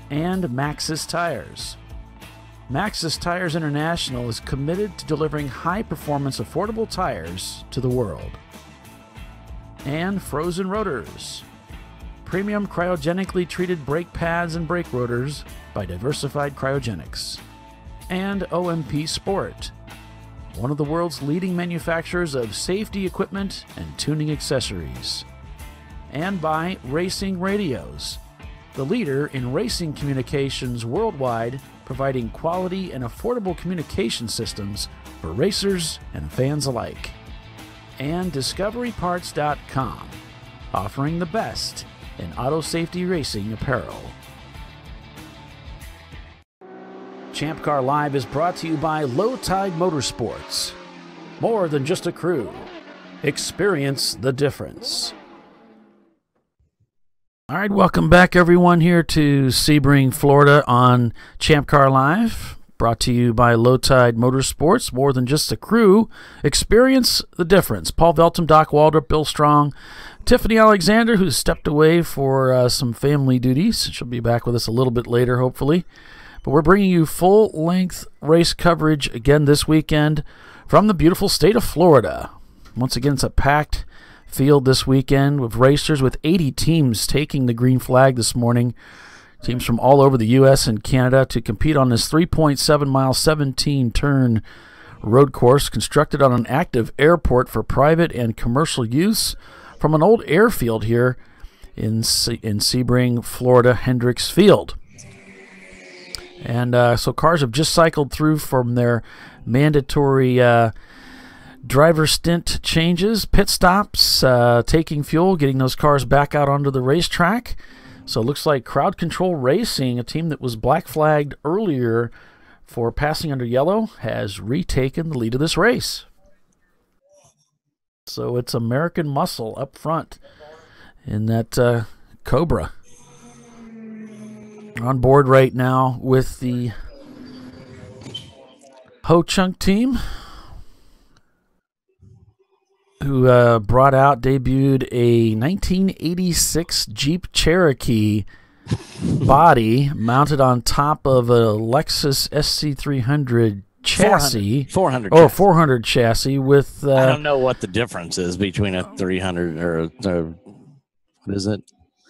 And Maxxis Tires. Maxxis Tires International is committed to delivering high-performance, affordable tires to the world. And Frozen Rotors. Premium cryogenically treated brake pads and brake rotors by Diversified Cryogenics. And OMP Sport, one of the world's leading manufacturers of safety equipment and tuning accessories. And by Racing Radios, the leader in racing communications worldwide, providing quality and affordable communication systems for racers and fans alike. And DiscoveryParts.com, offering the best in auto safety racing apparel. ChampCar Live is brought to you by Low Tide Motorsports. More than just a crew. Experience the difference. All right, welcome back, everyone, here to Sebring, Florida on ChampCar Live, brought to you by Low Tide Motorsports. More than just a crew, experience the difference. Paul Veltum, Doc Waldrop, Bill Strong, Tiffany Alexander, who's stepped away for some family duties. She'll be back with us a little bit later, hopefully. But we're bringing you full-length race coverage again this weekend from the beautiful state of Florida. Once again, it's a packed field this weekend with racers, with 80 teams taking the green flag this morning. Teams from all over the U.S. and Canada to compete on this 3.7-mile, 17-turn road course constructed on an active airport for private and commercial use from an old airfield here in Sebring, Florida, Hendricks Field. And so cars have just cycled through from their mandatory driver stint changes, pit stops, taking fuel, getting those cars back out onto the racetrack. So it looks like Crowd Control Racing, a team that was black flagged earlier for passing under yellow, has retaken the lead of this race. So it's American Muscle up front in that Cobra. On board right now with the Ho Chunk team, who debuted a 1986 Jeep Cherokee body mounted on top of a Lexus SC300 chassis. 400 chassis with... I don't know what the difference is between a 300 or what is it?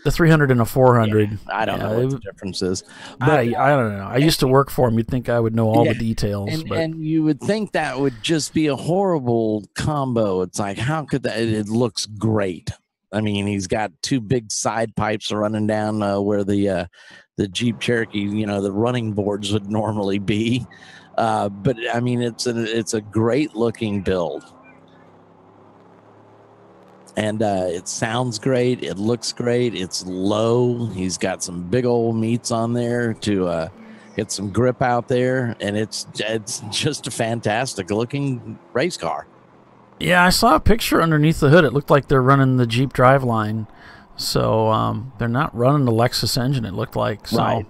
The 300 and a 400. Yeah, I don't know what the difference is. But I don't know. I used to work for him. You'd think I would know all the details. And you would think that would just be a horrible combo. It's like, how could that? It looks great. I mean, he's got two big side pipes running down where the Jeep Cherokee, the running boards would normally be. But I mean, it's a great looking build. And it sounds great. It looks great. It's low. He's got some big old meats on there to get some grip out there. And it's just a fantastic looking race car. Yeah, I saw a picture underneath the hood. It looked like they're running the Jeep driveline. So they're not running the Lexus engine, it looked like. So Right.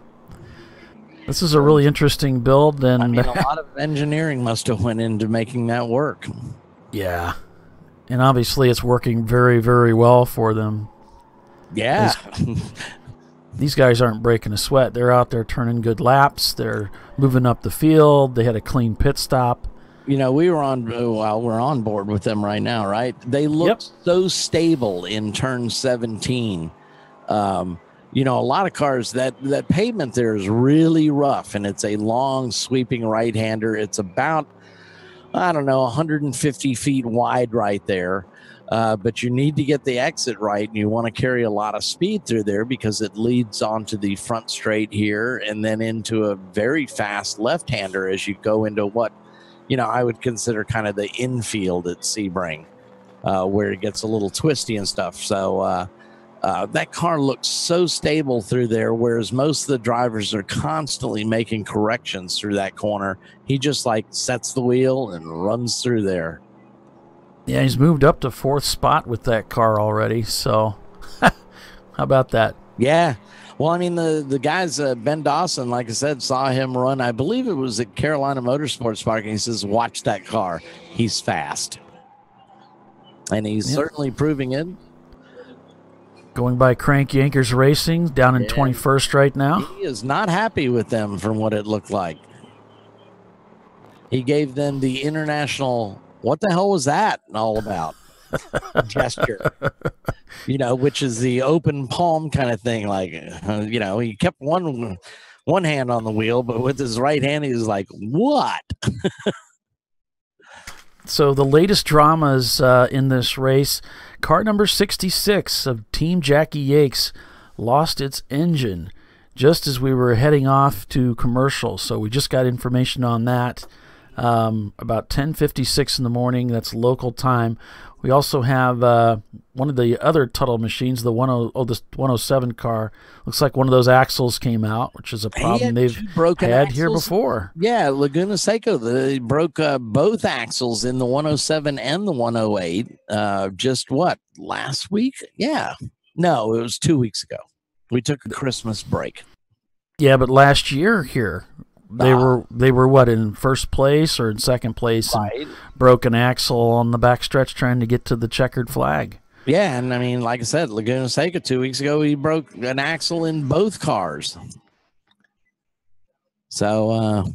this is a really interesting build. And I mean, a lot of engineering must have went into making that work. Yeah. And obviously it's working very, very well for them. Yeah. These guys aren't breaking a sweat. They're out there turning good laps. They're moving up the field. They had a clean pit stop. You know, we're on board with them right now, right? They look so stable in turn 17. You know, a lot of cars, that pavement there is really rough, and it's a long sweeping right-hander. It's about, I don't know, 150 feet wide right there. But you need to get the exit right, and you want to carry a lot of speed through there because it leads onto the front straight here and then into a very fast left-hander as you go into what, you know, I would consider kind of the infield at Sebring, where it gets a little twisty and stuff. So that car looks so stable through there, whereas most of the drivers are constantly making corrections through that corner. He just like sets the wheel and runs through there. Yeah, he's moved up to 4th spot with that car already. So how about that? Yeah. Well, I mean, the guys, Ben Dawson, like I said, saw him run. I believe it was at Carolina Motorsports Park, and he says, watch that car. He's fast. And he's certainly proving it. Going by Crank Yankers Racing, down in 21st right now. He is not happy with them from what it looked like. He gave them the international, what the hell was that all about? gesture. You know, which is the open palm kind of thing. Like, you know, he kept one hand on the wheel, but with his right hand, he was like, what? So the latest dramas in this race, car number 66 of Team Jackie Yakes lost its engine just as we were heading off to commercial. So we just got information on that about 10:56 in the morning. That's local time. We also have one of the other Tuttle machines, the 107 car. Looks like one of those axles came out, which is a problem they've had here before. Yeah, Laguna Seco, they broke both axles in the 107 and the 108. Just what, last week? Yeah. No, it was 2 weeks ago. We took a Christmas break. Yeah, but last year here, they were what, in first place or in second place, right, and broke an axle on the backstretch trying to get to the checkered flag. Yeah, and I mean, like I said, Laguna Seca 2 weeks ago, he broke an axle in both cars. So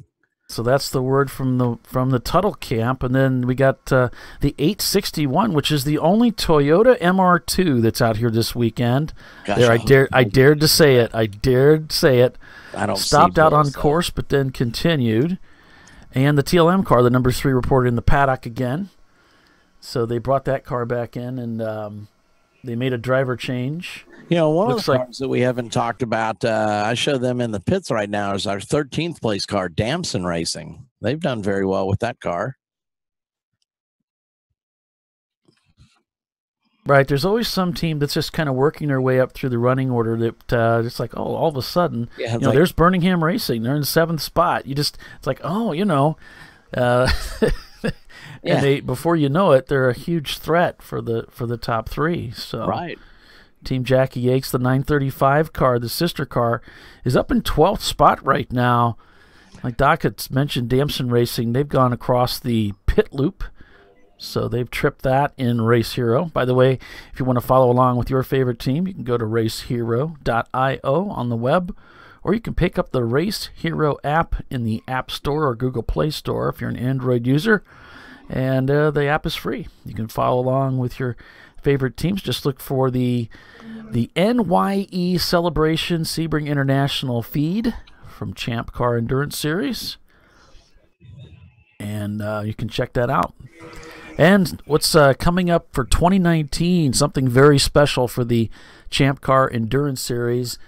that's the word from the Tuttle camp, and then we got the 861, which is the only Toyota MR2 that's out here this weekend. Gosh, there, I dared to say it. I dared say it. I don't stopped out on course, but then continued. And the TLM car, the number 3, reported in the paddock again. So they brought that car back in, and they made a driver change. You know, one of the cars that we haven't talked about, I show them in the pits right now, is our 13th place car, Damson Racing. They've done very well with that car. Right, there's always some team that's just kind of working their way up through the running order that it's like, oh, all of a sudden, yeah, there's Birmingham Racing. They're in the 7th spot. It's like, oh, and they, before you know it, they're a huge threat for the top 3. So right. Team Jackie Yakes, the 935 car, the sister car, is up in 12th spot right now. Like Doc had mentioned, Damson Racing, they've gone across the pit loop. So they've tripped that in Race Hero. By the way, if you want to follow along with your favorite team, you can go to racehero.io on the web, or you can pick up the Race Hero app in the App Store or Google Play Store if you're an Android user. And the app is free. You can follow along with your favorite teams. Just look for the NYE Celebration Sebring International feed from ChampCar Endurance Series. And you can check that out. And what's coming up for 2019, something very special for the ChampCar Endurance Series,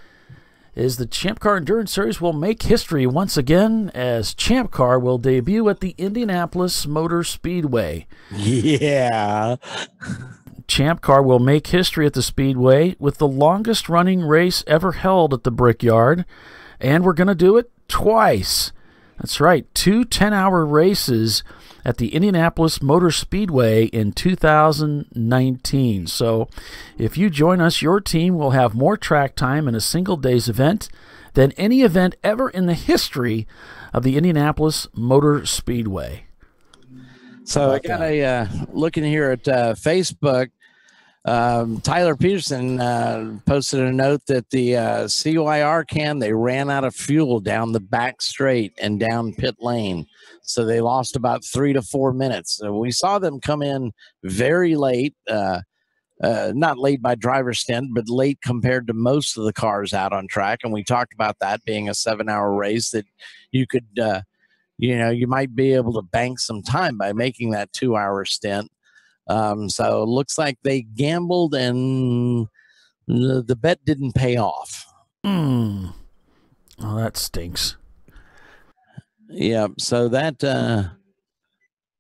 is the ChampCar Endurance Series will make history once again as ChampCar will debut at the Indianapolis Motor Speedway. Yeah. ChampCar will make history at the Speedway with the longest running race ever held at the Brickyard, and we're going to do it twice. That's right, 2 10-hour races at the Indianapolis Motor Speedway in 2019. So if you join us, your team will have more track time in a single day's event than any event ever in the history of the Indianapolis Motor Speedway. So I got looking here at Facebook. Tyler Peterson posted a note that the CYR can, they ran out of fuel down the back straight and down pit lane. So they lost about 3 to 4 minutes. So we saw them come in very late, not late by driver's stint, but late compared to most of the cars out on track. And we talked about that being a 7-hour race that you could, you might be able to bank some time by making that 2-hour stint. So it looks like they gambled and the bet didn't pay off. Oh, that stinks. Yeah, so that,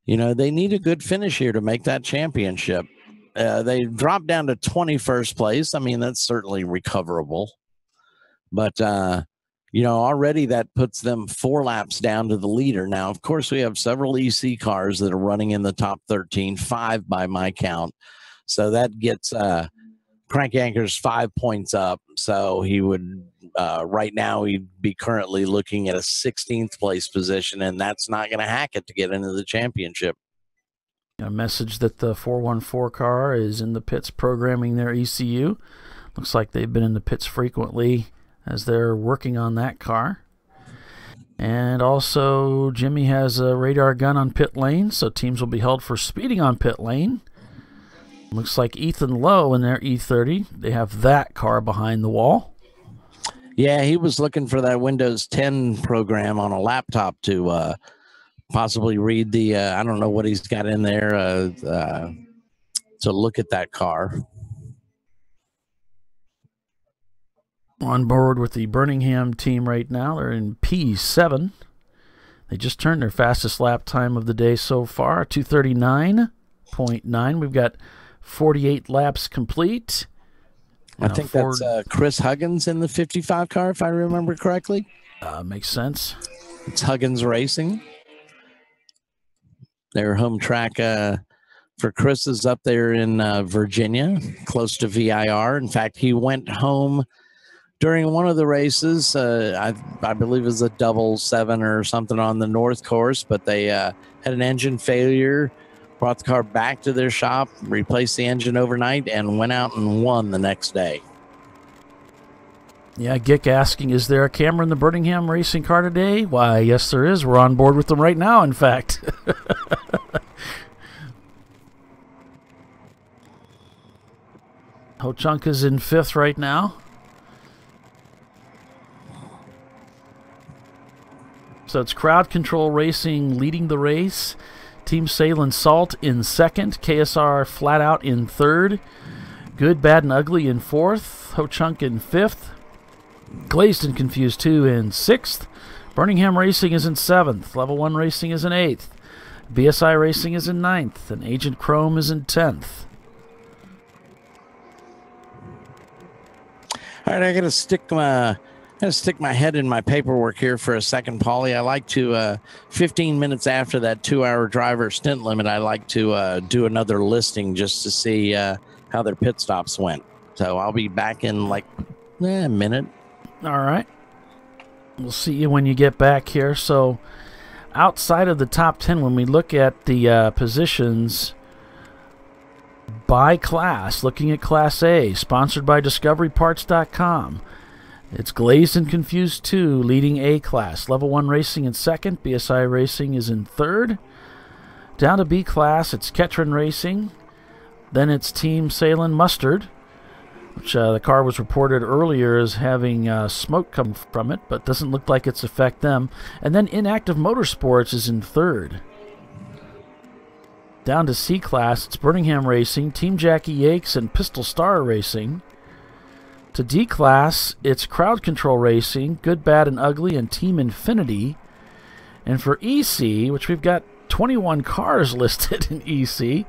they need a good finish here to make that championship. They dropped down to 21st place. I mean, that's certainly recoverable. But, already that puts them 4 laps down to the leader. Now, of course, we have several EC cars that are running in the top 13, 5 by my count. So that gets Crank Anchors 5 points up. So he would, right now, he'd be currently looking at a 16th place position, and that's not going to hack it to get into the championship. A message that the 414 car is in the pits programming their ECU. Looks like they've been in the pits frequently as they're working on that car. And also, Jimmy has a radar gun on pit lane, so teams will be held for speeding on pit lane. Looks like Ethan Lowe in their E30. They have that car behind the wall. Yeah, he was looking for that Windows 10 program on a laptop to possibly read the, I don't know what he's got in there to look at that car. On board with the Birmingham team right now. They're in P7. They just turned their fastest lap time of the day so far, 2:39.9. We've got 48 laps complete. I think that's Chris Huggins in the 55 car, if I remember correctly. Makes sense. It's Huggins Racing. Their home track for Chris is up there in Virginia, close to VIR. In fact, he went home during one of the races. I believe it was a 7 or something on the North Course, but they had an engine failure, brought the car back to their shop, replaced the engine overnight, and went out and won the next day. Yeah, Gick asking, is there a camera in the Birmingham racing car today? Why, yes, there is. We're on board with them right now, in fact. Ho-Chunk is in 5th right now. So it's Crowd Control Racing leading the race. Team Salem Salt in 2nd. KSR Flat Out in 3rd. Good, Bad, and Ugly in 4th. Ho-Chunk in 5th. Glazed and Confused 2 in 6th. Birmingham Racing is in 7th. Level 1 Racing is in 8th. BSI Racing is in 9th. And Agent Chrome is in 10th. All right, I got to stick my head in my paperwork here for a second, Paulie. I like to, 15 minutes after that 2-hour driver stint limit, I like to do another listing just to see how their pit stops went. So I'll be back in like a minute. All right. We'll see you when you get back here. So outside of the top 10, when we look at the positions by class, looking at Class A, sponsored by DiscoveryParts.com. It's Glazed and Confused 2, leading A class. Level 1 Racing in 2nd. BSI Racing is in 3rd. Down to B class, it's Ketron Racing. Then it's Team Salem Mustard, which the car was reported earlier as having smoke come from it, but doesn't look like it's affect them. And then Inactive Motorsports is in 3rd. Down to C class, it's Birmingham Racing, Team Jackie Yakes, and Pistol Star Racing. To D class, it's Crowd Control Racing, Good, Bad, and Ugly, and Team Infinity. And for EC, which we've got 21 cars listed in EC.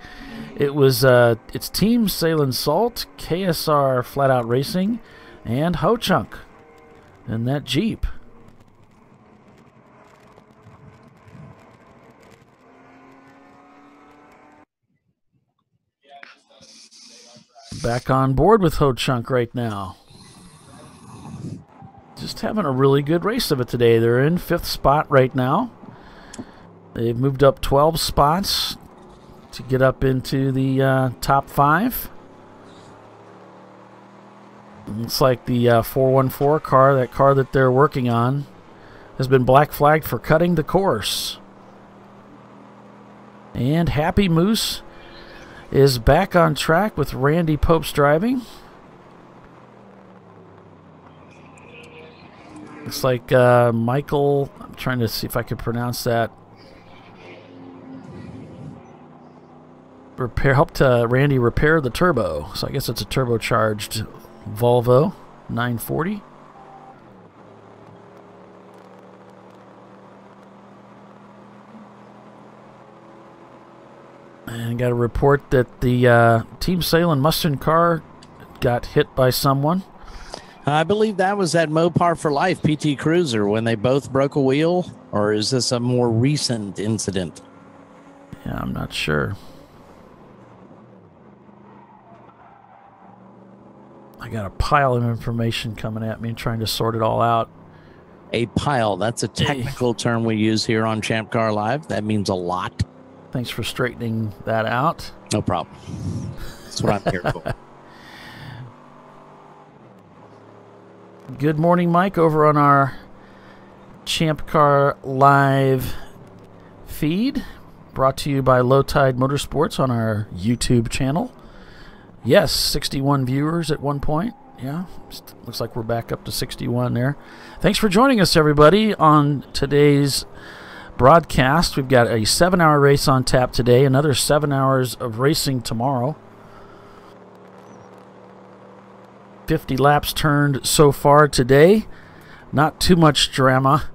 It was it's Team Salem Salt, KSR Flat Out Racing, and Ho-Chunk in that Jeep. Back on board with Ho-Chunk right now. Just having a really good race of it today. They're in 5th spot right now. They've moved up 12 spots to get up into the top 5. Looks like the 414 car, that car that they're working on, has been black flagged for cutting the course. And Happy Moose is back on track with Randy Pope's driving. Looks like Michael, I'm trying to see if I can pronounce that. Helped Randy repair the turbo. So I guess it's a turbocharged Volvo 940. And got a report that the Team Salem Mustang car got hit by someone. I believe that was at Mopar for Life PT Cruiser when they both broke a wheel, or is this a more recent incident? Yeah, I'm not sure. I got a pile of information coming at me and trying to sort it all out. A pile, that's a technical term we use here on ChampCar Live. That means a lot. Thanks for straightening that out. No problem. That's what I'm here for. Good morning, Mike, over on our ChampCar Live feed, brought to you by Low Tide Motorsports on our YouTube channel. Yes, 61 viewers at one point. Yeah, looks like we're back up to 61 there. Thanks for joining us, everybody, on today's broadcast. We've got a 7-hour race on tap today, another 7 hours of racing tomorrow. 50 laps turned so far today. Not too much drama.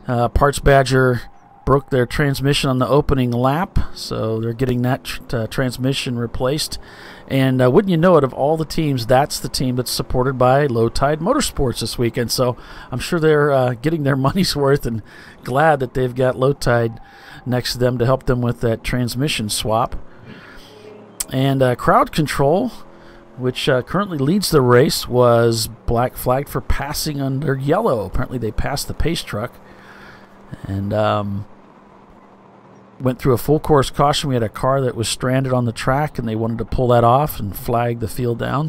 Parts Badger broke their transmission on the opening lap, so they're getting that transmission replaced. And wouldn't you know it, of all the teams, that's the team that's supported by Low Tide Motorsports this weekend. So I'm sure they're getting their money's worth and glad that they've got Low Tide next to them to help them with that transmission swap. And crowd control, which currently leads the race, was black flagged for passing under yellow. Apparently they passed the pace truck and went through a full course caution. We had a car that was stranded on the track and they wanted to pull that off and flag the field down.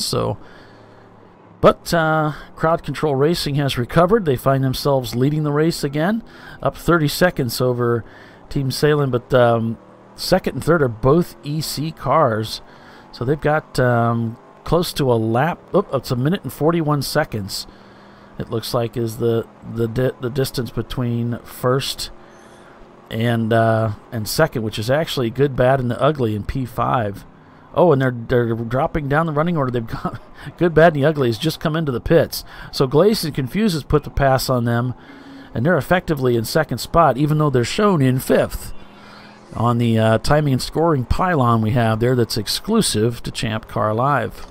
But Crowd Control Racing has recovered. They find themselves leading the race again, up 30 seconds over Team Salem. But second and third are both EC cars, so they've got close to a lap. It's a minute and 41 seconds. It looks like is the distance between first and second, which is actually good, bad, and the ugly in P5. Oh, and they're dropping down the running order. They've got good, bad, and the ugly has just come into the pits. So Glaze and Confuse has put the pass on them, and they're effectively in second spot, even though they're shown in fifth on the timing and scoring pylon we have there that's exclusive to ChampCar Live.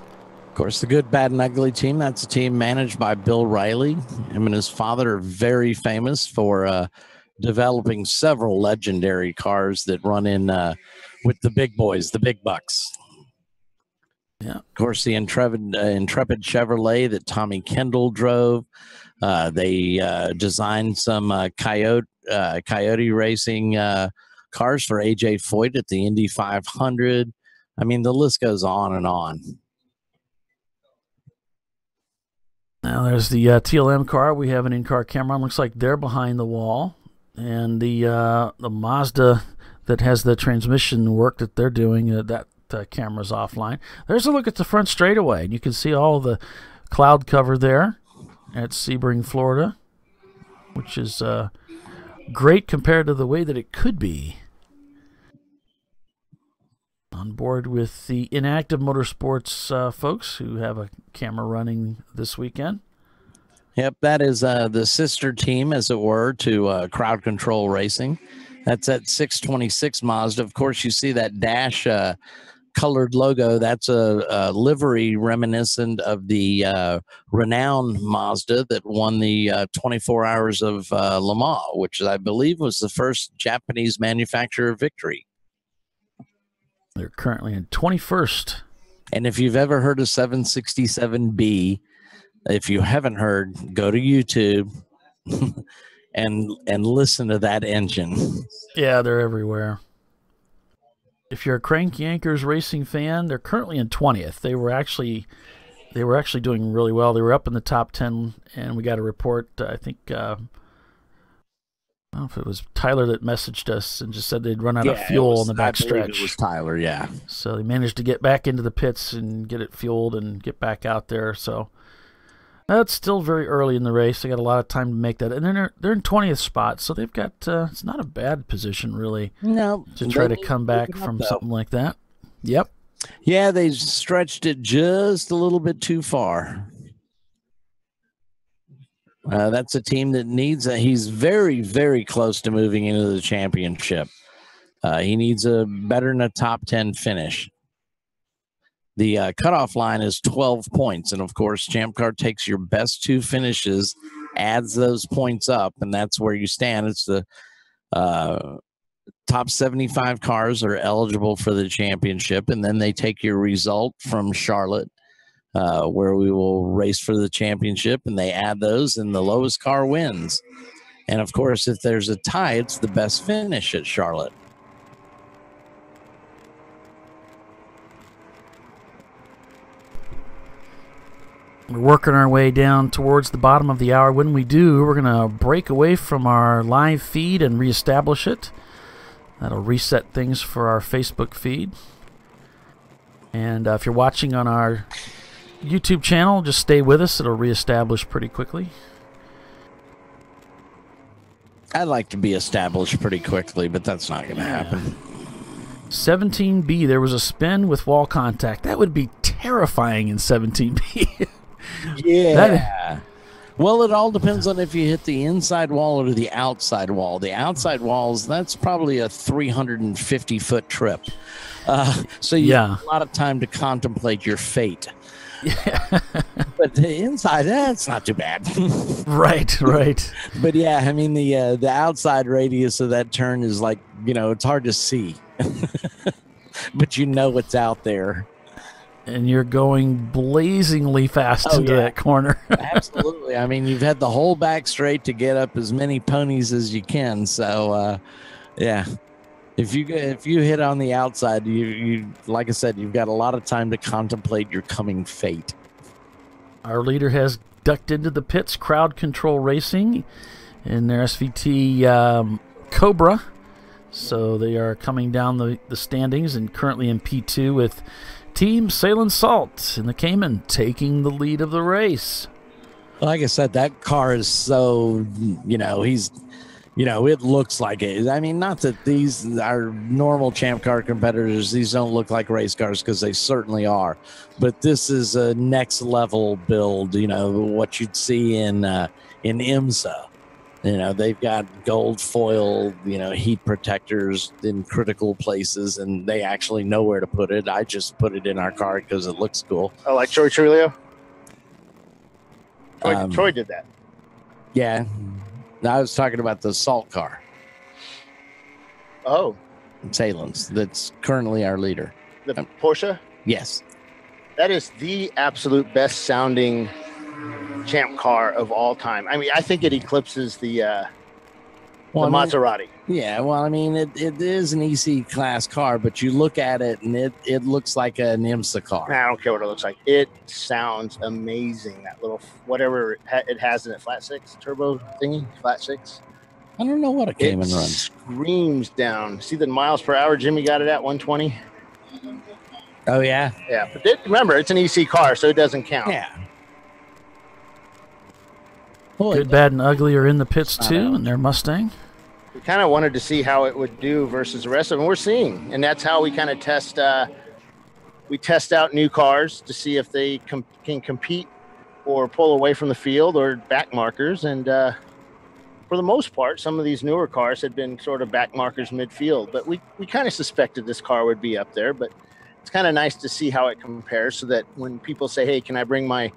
Of course, the good, bad, and ugly team, that's a team managed by Bill Riley. Him and his father are very famous for developing several legendary cars that run in with the big boys, the big bucks. Yeah. Of course, the Intrepid Chevrolet that Tommy Kendall drove. They designed some Coyote Racing cars for A.J. Foyt at the Indy 500. I mean, the list goes on and on. Now there's the TLM car. We have an in-car camera on. Looks like they're behind the wall. And the Mazda that has the transmission work that they're doing, that camera's offline. There's a look at the front straightaway, and you can see all the cloud cover there at Sebring, Florida, which is great compared to the way that it could be. On board with the Inactive Motorsports folks who have a camera running this weekend. Yep, that is the sister team, as it were, to Crowd Control Racing. That's at 626 Mazda. Of course, you see that dash colored logo. That's a livery reminiscent of the renowned Mazda that won the 24 Hours of Le Mans, which I believe was the first Japanese manufacturer victory. They're currently in 21st. And if you've ever heard of 767B, if you haven't heard, go to YouTube and listen to that engine. Yeah, they're everywhere. If you're a Crank Yankers racing fan, they're currently in 20th. They were actually doing really well. They were up in the top 10, and we got a report. I think I don't know if it was Tyler that messaged us and just said they'd run out of fuel on the back stretch. It was Tyler, yeah. So they managed to get back into the pits and get it fueled and get back out there. So that's still very early in the race. They got a lot of time to make that, and they're in 20th spot, so they've got it's not a bad position really. No, to try to come back from something like that. Yep. Yeah, they stretched it just a little bit too far. That's a team that needs he's very, very close to moving into the championship. He needs a better than a top 10 finish. The cutoff line is 12 points. And of course, ChampCar takes your best 2 finishes, adds those points up, and that's where you stand. It's the top 75 cars are eligible for the championship. And then they take your result from Charlotte, where we will race for the championship, and they add those, and the lowest car wins. And of course, if there's a tie, it's the best finish at Charlotte. We're working our way down towards the bottom of the hour. When we do, we're going to break away from our live feed and reestablish it. That'll reset things for our Facebook feed. And if you're watching on our YouTube channel, just stay with us. It'll reestablish pretty quickly. I'd like to be established pretty quickly, but that's not going to happen. 17B, there was a spin with wall contact. That would be terrifying in 17B. Yeah. Well, it all depends on if you hit the inside wall or the outside wall. The outside walls, that's probably a 350-foot trip. So you have a lot of time to contemplate your fate. Yeah. But the inside, that's not too bad. Right. But yeah, I mean, the outside radius of that turn is like, it's hard to see. But it's out there. And you're going blazingly fast into that corner. Absolutely. I mean, you've had the whole back straight to get up as many ponies as you can. So, yeah. If you hit on the outside, you like I said, you've got a lot of time to contemplate your coming fate. Our leader has ducked into the pits, Crowd Control Racing, in their SVT Cobra. So they are coming down the standings and currently in P2 with Team Sail and Salt in the Cayman taking the lead of the race. Like I said, that car is so, it looks like it. I mean, not that these are normal ChampCar competitors. These don't look like race cars because they certainly are. But this is a next level build, what you'd see in IMSA. They've got gold foil, heat protectors in critical places, and they actually know where to put it. I just put it in our car because it looks cool. Oh, like Troy Trulio? Troy did that. Yeah. I was talking about the Salt car. Oh. Salen's. That's currently our leader. The Porsche? Yes. That is the absolute best sounding Champ car of all time. I mean, I think it eclipses the Maserati. Yeah, well, I mean, it is an EC class car, but you look at it and it looks like an IMSA car. I don't care what it looks like. It sounds amazing. That little whatever it has in it, flat six turbo thingy, flat six. I don't know what a Cayman runs. Screams down. See the miles per hour Jimmy got it at 120. Oh yeah, yeah. But remember, it's an EC car, so it doesn't count. Yeah. Good, Bad, and Ugly are in the pits too, and their Mustang. We kind of wanted to see how it would do versus the rest of them. We're seeing, and that's how we kind of test. We test out new cars to see if they can compete or pull away from the field or back markers. And we're for the most part, some of these newer cars had been sort of back markers midfield, but we kind of suspected this car would be up there, but it's kind of nice to see how it compares so that when people say, hey, can I bring my,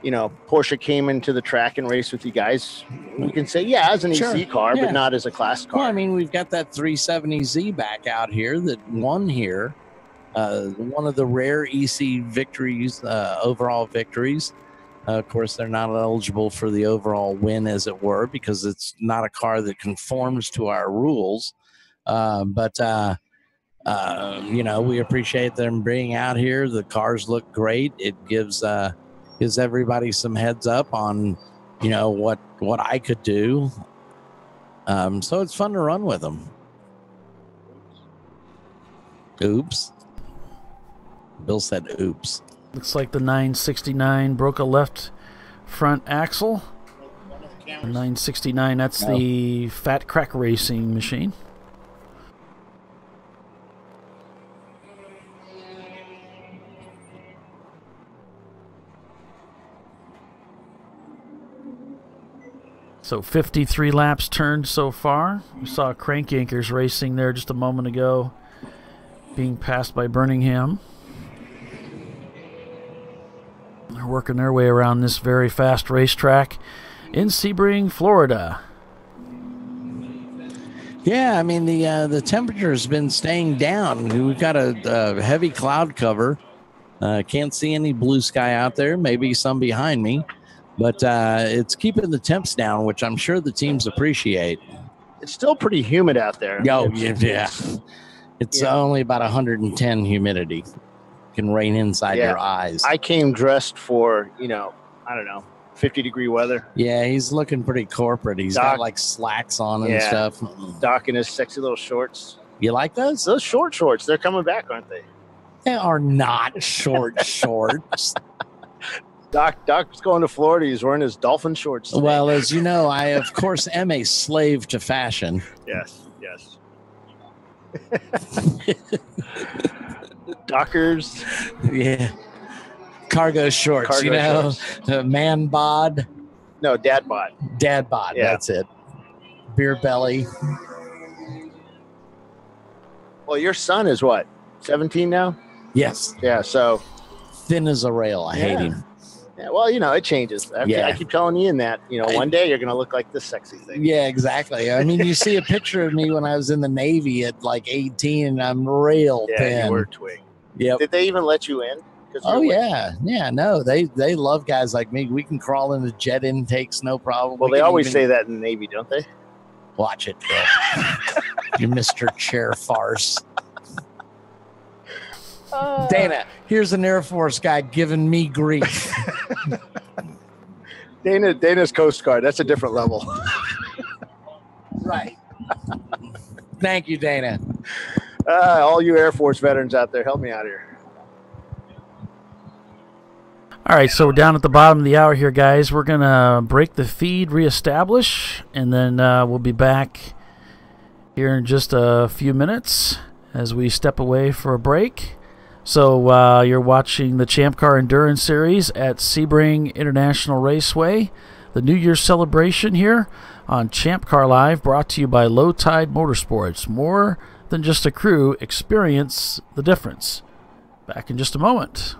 Porsche Cayman to the track and race with you guys, we can say, yeah, as an EC car, but not as a class car. Well, I mean, we've got that 370Z back out here that won here. One of the rare EC victories, overall victories. Of course, they're not eligible for the overall win, as it were, because it's not a car that conforms to our rules. But we appreciate them being out here. The cars look great. It gives everybody some heads up on, what I could do. So it's fun to run with them. Oops. Bill said oops. Looks like the 969 broke a left front axle. The 969, that's the Fat Crack Racing machine. So 53 laps turned so far. We saw Crank Anchors racing there just a moment ago, being passed by Birmingham. They're working their way around this very fast racetrack in Sebring, Florida. Yeah, I mean, the temperature has been staying down. We've got a heavy cloud cover. Can't see any blue sky out there, maybe some behind me. But it's keeping the temps down, which I'm sure the teams appreciate. It's still pretty humid out there. Oh, yeah. It's only about 110 humidity. Can rain inside your eyes. I came dressed for, 50-degree weather. Yeah, he's looking pretty corporate. He's got like slacks on and stuff. Doc in his sexy little shorts. You like those? Those short shorts, they're coming back, aren't they? They are not short shorts. Doc's going to Florida. He's wearing his dolphin shorts today. Well, as you know, I, of course, am a slave to fashion. Yes. Dockers. Yeah. Cargo shorts, man bod. No, dad bod. Dad bod, that's it. Beer belly. Well, your son is what, 17 now? Yes. Yeah, so. Thin as a rail. I hate him. Yeah, well, it changes. I keep telling you that, one day you're going to look like this sexy thing. Yeah, exactly. I mean, you see a picture of me when I was in the Navy at like 18, and I'm real thin. Yeah, you were a twig. Yep. Did they even let you in? Oh, yeah. Yeah, no, they love guys like me. We can crawl into jet intakes, no problem. Well, they always say that in the Navy, don't they? Watch it, Bill. You Mr. Chair farce. Dana, here's an Air Force guy giving me grief. Dana's Coast Guard. That's a different level. Right. Thank you, Dana. All you Air Force veterans out there, help me out here. All right, so we're down at the bottom of the hour here, guys. We're going to break the feed, reestablish, and then we'll be back here in just a few minutes as we step away for a break. So you're watching the ChampCar Endurance Series at Sebring International Raceway, the New Year's celebration here on ChampCar Live, brought to you by Low Tide Motorsports. More than just a crew, experience the difference. Back in just a moment.